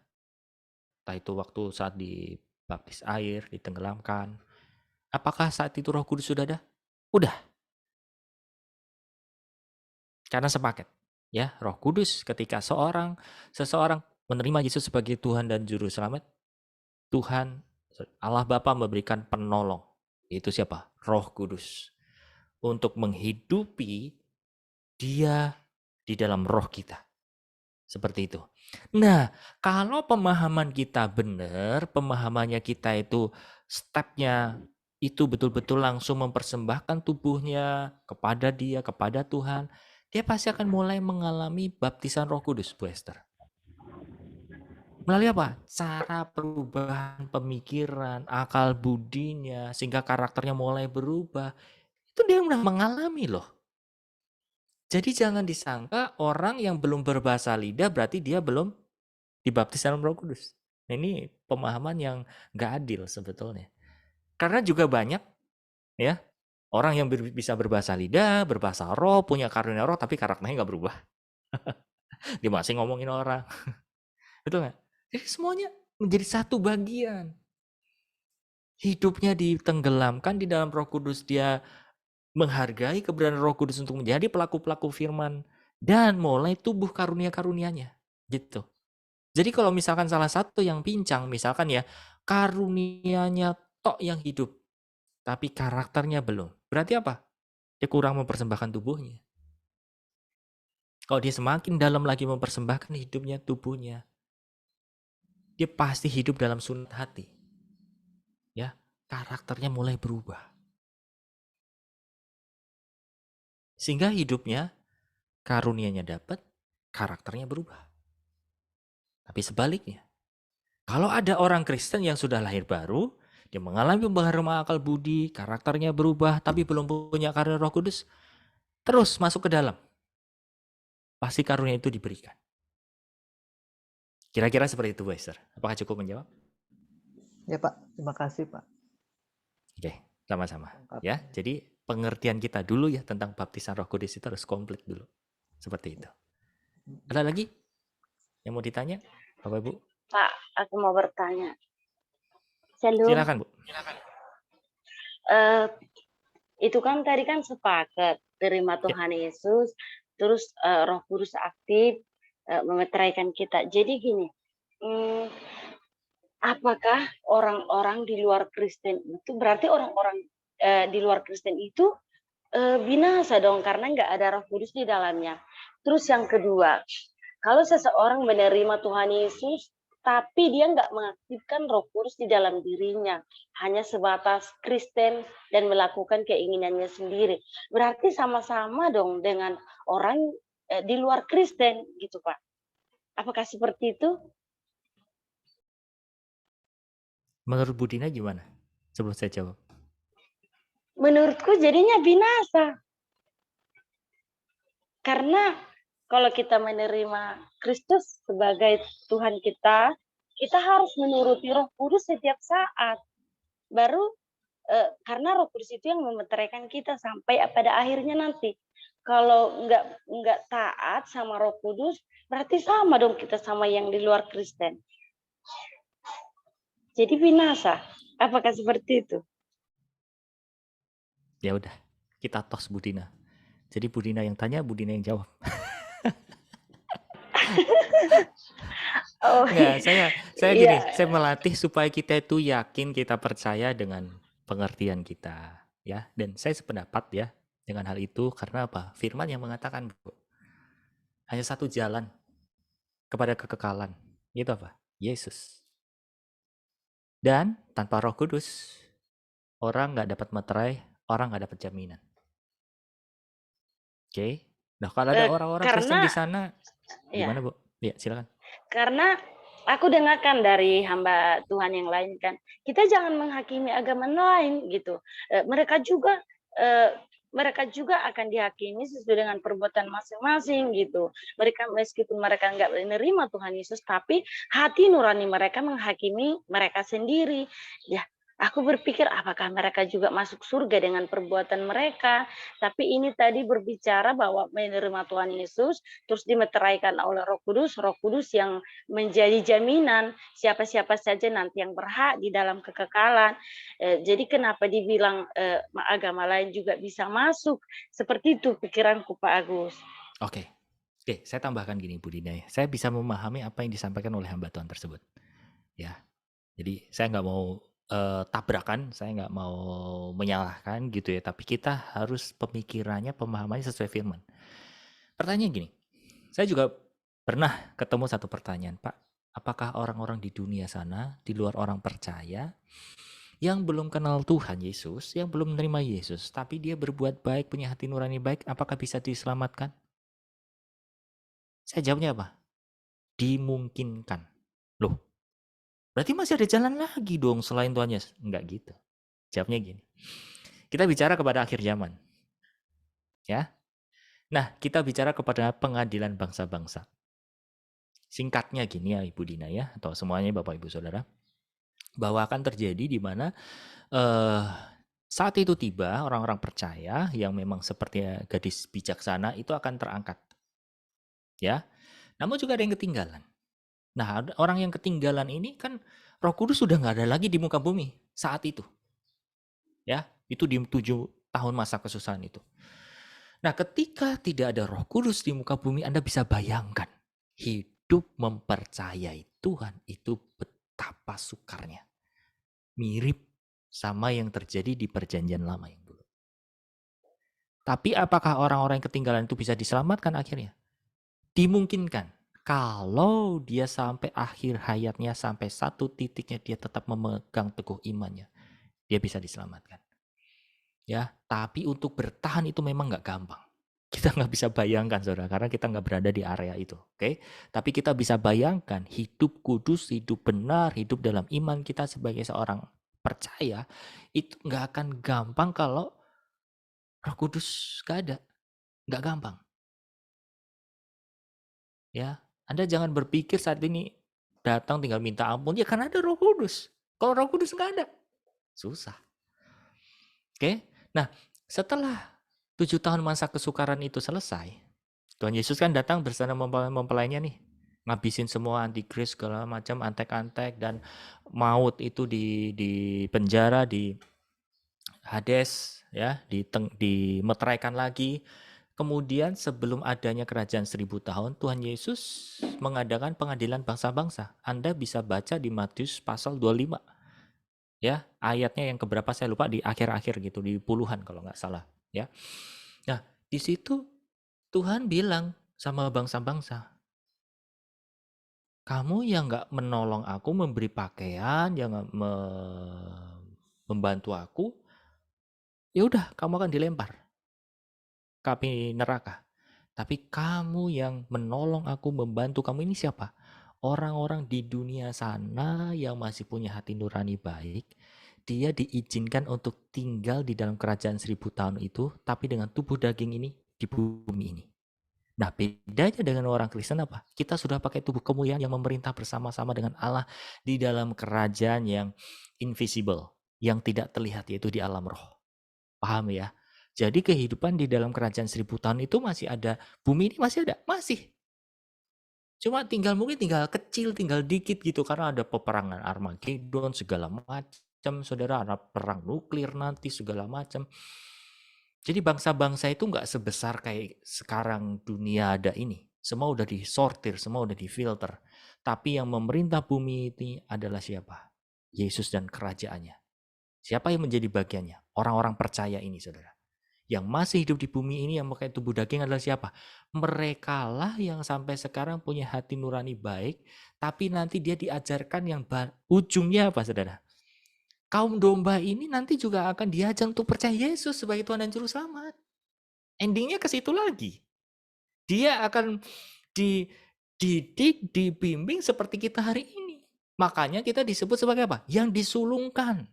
Speaker 1: Entah itu waktu saat dibaptis air, ditenggelamkan. Apakah saat itu Roh Kudus sudah ada? Udah. Karena sepaket. Ya, Roh Kudus ketika seseorang menerima Yesus sebagai Tuhan dan Juru Selamat, Tuhan Allah Bapa memberikan penolong. Itu siapa? Roh Kudus. Untuk menghidupi dia di dalam roh kita. Seperti itu. Nah, kalau pemahaman kita benar, pemahamannya kita itu stepnya itu betul-betul langsung mempersembahkan tubuhnya kepada dia, kepada Tuhan, dia pasti akan mulai mengalami baptisan Roh Kudus, Bu Esther. Melalui apa? Cara perubahan pemikiran, akal budinya, sehingga karakternya mulai berubah. Itu dia udah mengalami loh. Jadi jangan disangka orang yang belum berbahasa lidah berarti dia belum dibaptis dalam Roh Kudus. Nah, ini pemahaman yang gak adil sebetulnya. Karena juga banyak ya orang yang bisa berbahasa lidah, berbahasa roh, punya karunia roh, tapi karakternya gak berubah. Dia masih ngomongin orang. Betul gak? Jadi semuanya menjadi satu bagian. Hidupnya ditenggelamkan di dalam Roh Kudus, dia menghargai keberadaan Roh Kudus untuk menjadi pelaku-pelaku firman dan mulai tumbuh karunia-karunianya gitu. Jadi kalau misalkan salah satu yang pincang, misalkan ya karunianya tok yang hidup, tapi karakternya belum. Berarti apa? Dia kurang mempersembahkan tubuhnya. Kalau dia semakin dalam lagi mempersembahkan hidupnya, tubuhnya, dia pasti hidup dalam sunat hati. Ya, karakternya mulai berubah. Sehingga hidupnya, karunianya dapat, karakternya berubah. Tapi sebaliknya, kalau ada orang Kristen yang sudah lahir baru, dia mengalami pembaharuan akal budi, karakternya berubah, tapi belum punya karunia Roh Kudus, terus masuk ke dalam. Pasti karunia itu diberikan. Kira-kira seperti itu, Bu Esther. Apakah cukup menjawab?
Speaker 6: Ya Pak, terima kasih Pak.
Speaker 1: Oke, sama-sama. Ya, jadi pengertian kita dulu ya tentang baptisan Roh Kudus itu harus komplit dulu. Seperti itu. Ada lagi yang mau ditanya, Bapak Ibu?
Speaker 11: Pak, aku mau bertanya. Shalom.
Speaker 1: Silakan, Bu.
Speaker 11: Itu kan tadi kan sepakat terima Tuhan Yesus, terus Roh Kudus aktif memeteraikan kita. Jadi gini, apakah orang-orang di luar Kristen itu berarti orang-orang di luar Kristen itu binasa dong karena nggak ada Roh Kudus di dalamnya. Terus yang kedua, kalau seseorang menerima Tuhan Yesus tapi dia nggak mengaktifkan Roh Kudus di dalam dirinya, hanya sebatas Kristen dan melakukan keinginannya sendiri, berarti sama-sama dong dengan orang di luar Kristen gitu Pak. Apakah seperti itu?
Speaker 1: Menurut Bu Dina gimana? Sebelum saya jawab.
Speaker 11: Menurutku jadinya binasa. Karena kalau kita menerima Kristus sebagai Tuhan kita harus menuruti Roh Kudus setiap saat. Baru karena Roh Kudus itu yang memeteraikan kita sampai pada akhirnya nanti. Kalau nggak taat sama Roh Kudus, berarti sama dong kita sama yang di luar Kristen. Jadi binasa. Apakah seperti itu?
Speaker 1: Ya udah, kita tos Bu Dina. Jadi Bu Dina yang tanya, Bu Dina yang jawab.
Speaker 11: Oh,
Speaker 1: Enggak, saya gini,
Speaker 11: iya.
Speaker 1: saya melatih supaya kita itu yakin, kita percaya dengan pengertian kita, ya. Dan saya sependapat ya dengan hal itu karena apa? Firman yang mengatakan, Bu, hanya satu jalan kepada kekekalan. Itu apa? Yesus. Dan tanpa Roh Kudus, orang nggak dapat materai, orang nggak dapat jaminan. Oke. Nah, kalau ada orang-orang Kristen di sana,
Speaker 11: ya,
Speaker 1: gimana Bu? Ya, silakan.
Speaker 11: karena aku dengarkan dari hamba Tuhan yang lain kan, kita jangan menghakimi agama lain gitu. Mereka juga akan dihakimi sesuai dengan perbuatan masing-masing gitu. Mereka meskipun mereka nggak menerima Tuhan Yesus, tapi hati nurani mereka menghakimi mereka sendiri. Ya, aku berpikir apakah mereka juga masuk surga dengan perbuatan mereka. Tapi ini tadi berbicara bahwa menerima Tuhan Yesus, terus dimeteraikan oleh Roh Kudus yang menjadi jaminan siapa-siapa saja nanti yang berhak di dalam kekekalan. Jadi kenapa dibilang agama lain juga bisa masuk? Seperti itu pikiranku Pak Agus.
Speaker 1: Oke, saya tambahkan gini Bu Dina ya. Saya bisa memahami apa yang disampaikan oleh hamba Tuhan tersebut. Ya, jadi saya nggak mau tabrakan, saya nggak mau menyalahkan gitu ya. Tapi kita harus pemikirannya, pemahamannya sesuai firman. Pertanyaan gini, saya juga pernah ketemu satu pertanyaan, Pak. Apakah orang-orang di dunia sana, di luar orang percaya, yang belum kenal Tuhan Yesus, yang belum menerima Yesus, tapi dia berbuat baik, punya hati nurani baik, apakah bisa diselamatkan? Saya jawabnya apa? Dimungkinkan. Loh, berarti masih ada jalan lagi dong selain Tuhan Yesus? Enggak gitu. Jawabnya gini. Kita bicara kepada akhir zaman. Ya. Nah, kita bicara kepada pengadilan bangsa-bangsa. Singkatnya gini ya Ibu Dina ya, atau semuanya Bapak Ibu Saudara. Bahwa akan terjadi di mana saat itu tiba orang-orang percaya yang memang seperti gadis bijaksana itu akan terangkat. Ya. Namun juga ada yang ketinggalan. Nah, orang yang ketinggalan ini kan Roh Kudus sudah nggak ada lagi di muka bumi saat itu. Ya, itu di 7 tahun masa kesusahan itu. Nah, ketika tidak ada Roh Kudus di muka bumi, Anda bisa bayangkan hidup mempercayai Tuhan itu betapa sukarnya. Mirip sama yang terjadi di perjanjian lama yang dulu. Tapi apakah orang-orang yang ketinggalan itu bisa diselamatkan akhirnya? Dimungkinkan. Kalau dia sampai akhir hayatnya, sampai satu titiknya dia tetap memegang teguh imannya, dia bisa diselamatkan. Ya, tapi untuk bertahan itu memang nggak gampang. Kita nggak bisa bayangkan, saudara, karena kita nggak berada di area itu. Oke? Tapi kita bisa bayangkan hidup kudus, hidup benar, hidup dalam iman kita sebagai seorang percaya itu nggak akan gampang kalau Roh Kudus nggak ada, nggak gampang. Ya, Anda jangan berpikir saat ini datang tinggal minta ampun, ya karena ada Roh Kudus. Kalau Roh Kudus nggak ada, susah. Oke, nah setelah 7 tahun masa kesukaran itu selesai, Tuhan Yesus kan datang bersama mempelainya nih, ngabisin semua antikris segala macam, antek-antek dan maut itu di penjara, di Hades, ya, dimeteraikan lagi. Kemudian sebelum adanya kerajaan 1000 tahun, Tuhan Yesus mengadakan pengadilan bangsa-bangsa. Anda bisa baca di Matius pasal 25. Ya, ayatnya yang keberapa saya lupa, di akhir-akhir gitu, di puluhan kalau nggak salah, ya. Nah, di situ Tuhan bilang sama bangsa-bangsa, kamu yang nggak menolong aku, memberi pakaian, yang nggak membantu aku, ya udah kamu akan dilempar ke api neraka. Tapi kamu yang menolong aku, membantu kamu ini siapa? Orang-orang di dunia sana yang masih punya hati nurani baik, dia diizinkan untuk tinggal di dalam kerajaan 1000 tahun itu, tapi dengan tubuh daging ini di bumi ini. Nah, bedanya dengan orang Kristen apa? Kita sudah pakai tubuh kemuliaan yang memerintah bersama-sama dengan Allah di dalam kerajaan yang invisible, yang tidak terlihat, yaitu di alam roh. Paham ya? Jadi kehidupan di dalam kerajaan 1000 tahun itu masih ada, bumi ini masih ada, masih. Cuma mungkin tinggal kecil, tinggal dikit gitu, karena ada peperangan Armageddon segala macam, saudara, ada perang nuklir nanti segala macam. Jadi bangsa-bangsa itu nggak sebesar kayak sekarang dunia ada ini. Semua udah disortir, semua udah difilter. Tapi yang memerintah bumi ini adalah siapa? Yesus dan kerajaannya. Siapa yang menjadi bagiannya? Orang-orang percaya ini, saudara. Yang masih hidup di bumi ini yang pakai tubuh daging adalah siapa? Merekalah yang sampai sekarang punya hati nurani baik, tapi nanti dia diajarkan yang ujungnya apa, saudara? Kaum domba ini nanti juga akan diajak untuk percaya Yesus sebagai Tuhan dan Juru Selamat. Endingnya ke situ lagi. Dia akan dididik, dibimbing seperti kita hari ini. Makanya kita disebut sebagai apa? Yang disulungkan.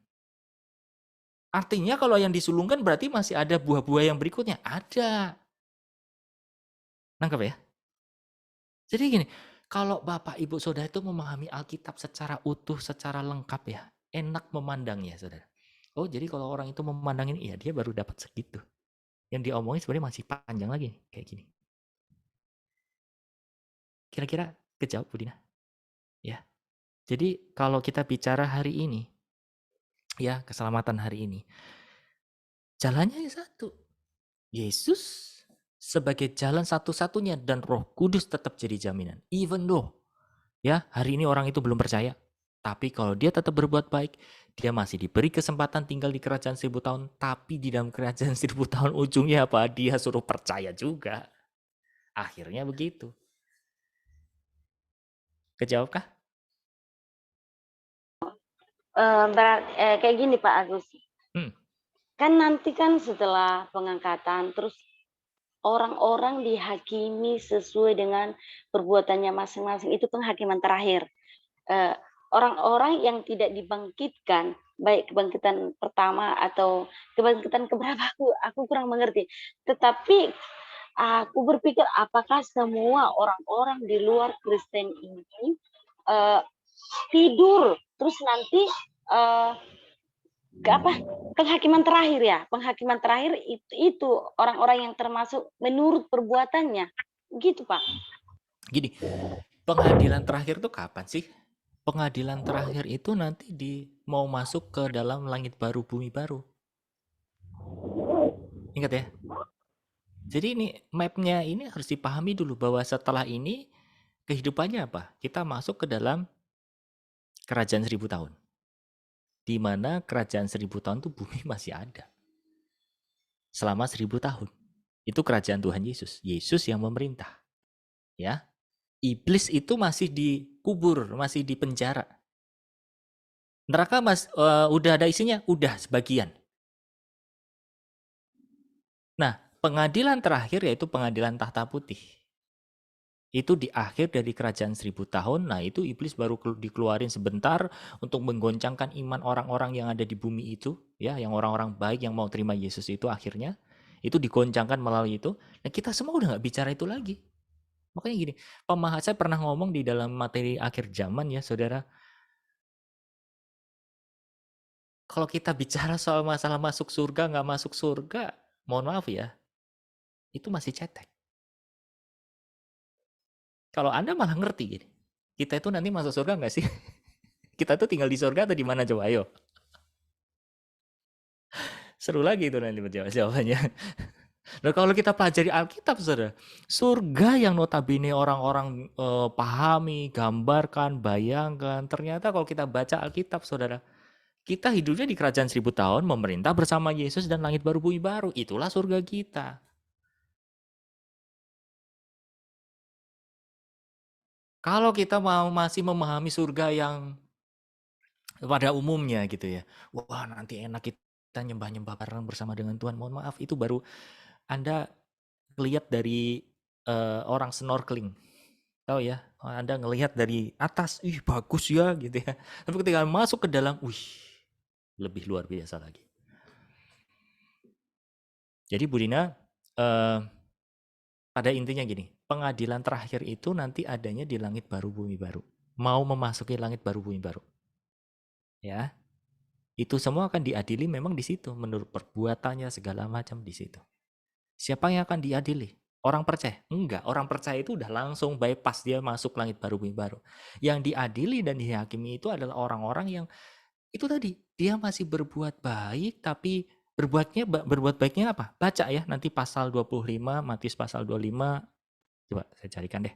Speaker 1: Artinya kalau yang disulungkan berarti masih ada buah-buah yang berikutnya. Ada. Nangkep ya? Jadi gini, kalau Bapak Ibu Saudara itu memahami Alkitab secara utuh, secara lengkap ya, enak memandangnya, Saudara. Oh, jadi kalau orang itu memandang ini, ya dia baru dapat segitu. Yang diomongin sebenarnya masih panjang lagi, kayak gini. Kira-kira kejawab, Bu Dina? Ya. Jadi kalau kita bicara hari ini, ya keselamatan hari ini, jalannya satu. Yesus sebagai jalan satu-satunya dan Roh Kudus tetap jadi jaminan. Even though ya hari ini orang itu belum percaya, tapi kalau dia tetap berbuat baik, dia masih diberi kesempatan tinggal di kerajaan 1000 tahun, tapi di dalam kerajaan 1000 tahun ujungnya apa? Dia suruh percaya juga. Akhirnya begitu. Kejawabkah?
Speaker 11: Kayak gini Pak Agus. Kan nanti kan setelah pengangkatan terus orang-orang dihakimi sesuai dengan perbuatannya masing-masing, itu penghakiman terakhir. Orang-orang yang tidak dibangkitkan, baik kebangkitan pertama atau kebangkitan keberapa, aku kurang mengerti. Tetapi aku berpikir apakah semua orang-orang di luar Kristen ini tidur terus nanti penghakiman terakhir ya, penghakiman terakhir itu orang-orang yang termasuk menurut perbuatannya, gitu Pak.
Speaker 1: Gini, pengadilan terakhir itu kapan sih? Pengadilan terakhir itu nanti mau masuk ke dalam langit baru, bumi baru. Ingat ya? Jadi ini mapnya ini harus dipahami dulu bahwa setelah ini kehidupannya apa? Kita masuk ke dalam kerajaan 1000 tahun. Di mana kerajaan 1000 tahun itu bumi masih ada. Selama 1000 tahun. Itu kerajaan Tuhan Yesus. Yesus yang memerintah. Ya. Iblis itu masih dikubur, masih di penjara. Neraka udah ada isinya? Udah sebagian. Nah, pengadilan terakhir yaitu pengadilan tahta putih. Itu di akhir dari kerajaan 1000 tahun. Nah, itu iblis baru dikeluarin sebentar untuk menggoncangkan iman orang-orang yang ada di bumi itu, ya, yang orang-orang baik yang mau terima Yesus itu akhirnya itu digoncangkan melalui itu. Nah, kita semua udah nggak bicara itu lagi. Makanya gini, saya pernah ngomong di dalam materi akhir zaman ya, saudara. Kalau kita bicara soal masalah masuk surga, nggak masuk surga, mohon maaf ya, itu masih cetek. Kalau Anda malah ngerti gini, kita itu nanti masuk surga nggak sih? Kita tuh tinggal di surga atau di mana coba, ayo. Seru lagi itu nanti jawabannya. Nah, kalau kita pelajari Alkitab, saudara, surga yang notabene orang-orang pahami, gambarkan, bayangkan, ternyata kalau kita baca Alkitab, saudara, kita hidupnya di kerajaan 1000 tahun, memerintah bersama Yesus dan langit baru, bumi baru. Itulah surga kita. Kalau kita masih memahami surga yang pada umumnya gitu ya, wah nanti enak kita nyembah-nyembah bareng bersama dengan Tuhan, mohon maaf, itu baru Anda lihat dari orang snorkeling. Tahu ya, Anda ngelihat dari atas, ih bagus ya gitu ya. Tapi ketika masuk ke dalam, wih, lebih luar biasa lagi. Jadi Bu Dina, pada intinya gini, pengadilan terakhir itu nanti adanya di langit baru bumi baru. Mau memasuki langit baru bumi baru. Ya. Itu semua akan diadili memang di situ menurut perbuatannya segala macam di situ. Siapa yang akan diadili? Orang percaya? Enggak, orang percaya itu udah langsung bypass, dia masuk langit baru bumi baru. Yang diadili dan dihakimi itu adalah orang-orang yang itu tadi, dia masih berbuat baik tapi berbuat baiknya apa? Baca ya, nanti pasal 25, Matius pasal 25. Coba saya carikan deh.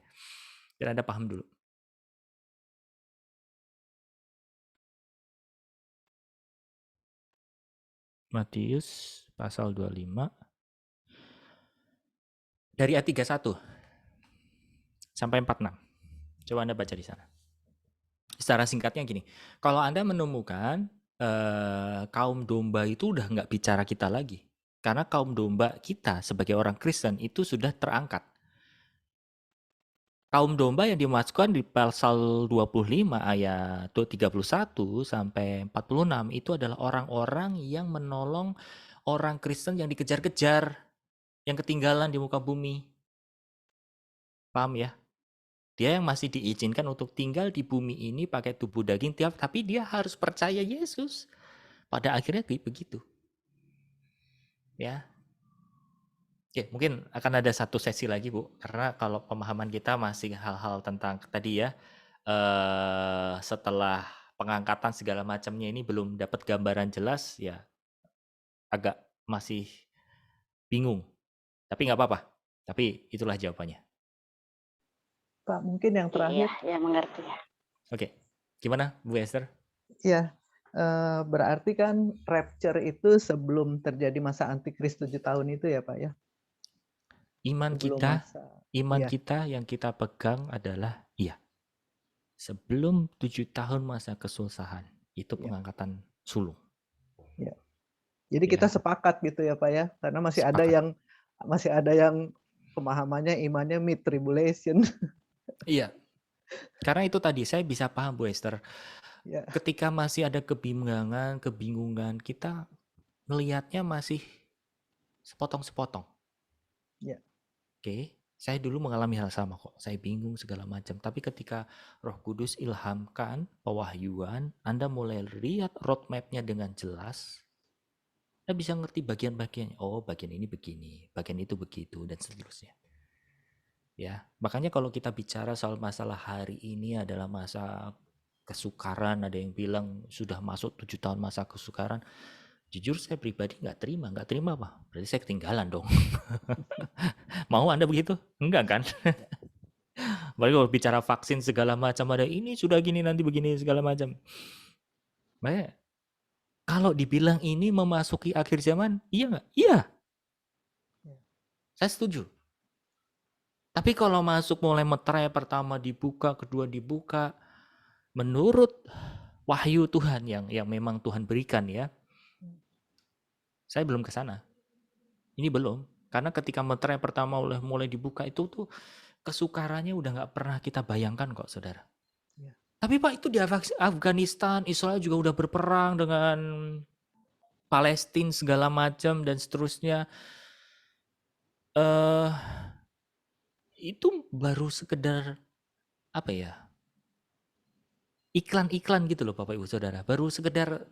Speaker 1: Biar Anda paham dulu. Matius pasal 25 dari ayat 31 sampai 46. Coba Anda baca di sana. Secara singkatnya gini, kalau Anda menemukan kaum domba itu udah nggak bicara kita lagi. Karena kaum domba kita sebagai orang Kristen itu sudah terangkat. Kaum domba yang dimasukkan di pasal 25 ayat 31 sampai 46 itu adalah orang-orang yang menolong orang Kristen yang dikejar-kejar, yang ketinggalan di muka bumi. Paham ya? Dia yang masih diizinkan untuk tinggal di bumi ini pakai tubuh daging tapi dia harus percaya Yesus. Pada akhirnya begitu. Ya. Oke, mungkin akan ada satu sesi lagi Bu, karena kalau pemahaman kita masih hal-hal tentang tadi ya, setelah pengangkatan segala macamnya ini belum dapat gambaran jelas, ya agak masih bingung. Tapi nggak apa-apa, tapi itulah jawabannya.
Speaker 6: Pak, mungkin yang terakhir.
Speaker 11: Iya, mengerti ya.
Speaker 1: Oke, gimana Bu Esther?
Speaker 6: Iya, berarti kan rapture itu sebelum terjadi masa antikris 7 tahun itu ya Pak ya?
Speaker 1: Iman kita yang kita pegang adalah sebelum 7 tahun masa kesusahan itu pengangkatan sulung.
Speaker 6: Ya. Jadi kita sepakat gitu ya Pak ya, karena masih ada yang pemahamannya imannya mid tribulation.
Speaker 1: Iya. Karena itu tadi saya bisa paham Bu Esther. Ya. Ketika masih ada kebingungan, kita melihatnya masih sepotong-sepotong.
Speaker 6: Ya.
Speaker 1: Oke, saya dulu mengalami hal sama kok. Saya bingung segala macam. Tapi ketika Roh Kudus ilhamkan, pewahyuan, Anda mulai lihat roadmap-nya dengan jelas. Anda bisa ngerti bagian-bagiannya. Oh, bagian ini begini, bagian itu begitu, dan seterusnya. Ya, makanya kalau kita bicara soal masalah hari ini adalah masa kesukaran, ada yang bilang sudah masuk 7 tahun masa kesukaran. Jujur saya pribadi nggak terima apa? Berarti saya ketinggalan dong. Mau Anda begitu? Enggak kan? Apalagi kalau bicara vaksin segala macam, ada ini sudah gini nanti begini segala macam. Makanya kalau dibilang ini memasuki akhir zaman, iya nggak? Iya. Saya setuju. Tapi kalau masuk mulai meterai, pertama dibuka, kedua dibuka, menurut wahyu Tuhan yang memang Tuhan berikan ya, saya belum ke sana. Ini belum. Karena ketika meterai pertama mulai dibuka itu tuh kesukarannya udah nggak pernah kita bayangkan kok, saudara. Ya. Tapi Pak, itu di Afghanistan, Israel juga udah berperang dengan Palestina segala macam dan seterusnya. Itu baru sekedar apa ya? Iklan-iklan gitu loh Bapak Ibu Saudara. Baru sekedar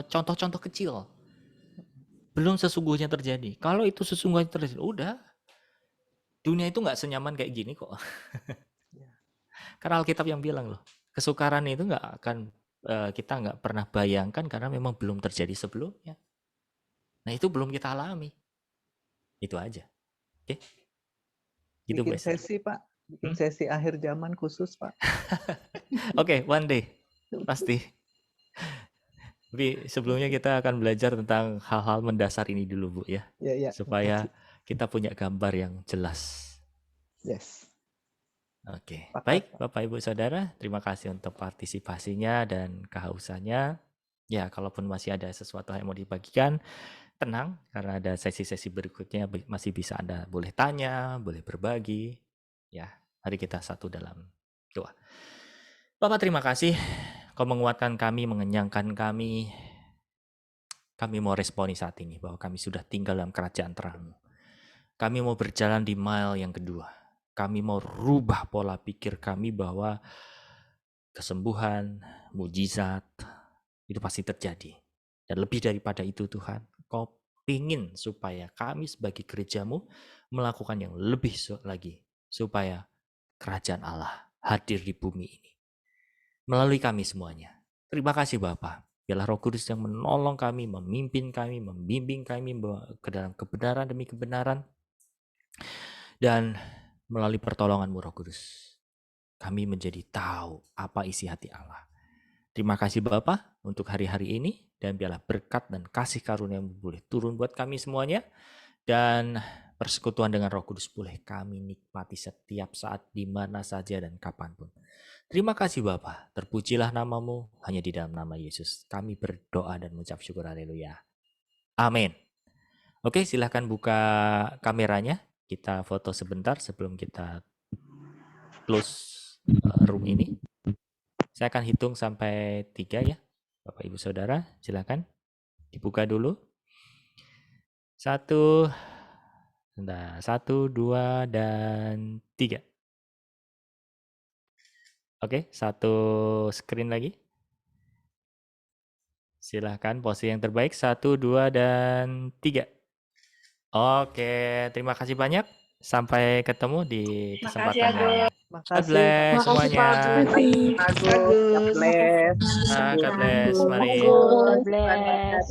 Speaker 1: contoh-contoh kecil. Belum sesungguhnya terjadi. Kalau itu sesungguhnya terjadi, udah. Dunia itu nggak senyaman kayak gini kok. Karena Alkitab yang bilang loh, kesukaran itu nggak akan kita nggak pernah bayangkan karena memang belum terjadi sebelumnya. Nah itu belum kita alami. Itu aja. Oke. Gitu,
Speaker 6: bikin sesi Pak, bikin sesi akhir zaman khusus Pak.
Speaker 1: Oke, one day pasti. Tapi sebelumnya kita akan belajar tentang hal-hal mendasar ini dulu Bu ya. Supaya kita punya gambar yang jelas.
Speaker 6: Yes.
Speaker 1: Oke. Baik Bapak Ibu Saudara, terima kasih untuk partisipasinya dan kehausannya. Ya, kalaupun masih ada sesuatu yang mau dibagikan, tenang karena ada sesi-sesi berikutnya masih bisa Anda boleh tanya, boleh berbagi. Ya, mari kita satu dalam doa. Bapak terima kasih, Kau menguatkan kami, mengenyangkan kami. Kami mau responi saat ini bahwa kami sudah tinggal dalam kerajaan terang-Mu. Kami mau berjalan di mile yang kedua. Kami mau rubah pola pikir kami bahwa kesembuhan, mujizat, itu pasti terjadi. Dan lebih daripada itu Tuhan, Kau pingin supaya kami sebagai gereja-Mu melakukan yang lebih lagi. Supaya kerajaan Allah hadir di bumi ini. Melalui kami semuanya. Terima kasih Bapa. Biarlah Roh Kudus yang menolong kami, memimpin kami, membimbing kami ke dalam kebenaran demi kebenaran. Dan melalui pertolongan-Mu Roh Kudus, kami menjadi tahu apa isi hati Allah. Terima kasih Bapa untuk hari-hari ini. Dan biarlah berkat dan kasih karunia-Mu boleh turun buat kami semuanya. Dan persekutuan dengan Roh Kudus boleh kami nikmati setiap saat, di mana saja dan kapanpun. Terima kasih Bapa, terpujilah nama-Mu, hanya di dalam nama Yesus. Kami berdoa dan mengucap syukur, haleluya. Amin. Oke, silahkan buka kameranya. Kita foto sebentar sebelum kita close room ini. Saya akan hitung sampai 3 ya. Bapak Ibu Saudara, silahkan dibuka dulu. 1, 2, dan 3. Oke, 1 screen lagi. Silahkan pose yang terbaik. 1, 2, dan 3. Oke, terima kasih banyak. Sampai ketemu di kesempatan lain. God bless semuanya.
Speaker 3: God bless.
Speaker 1: God bless. Mari.
Speaker 11: God bless.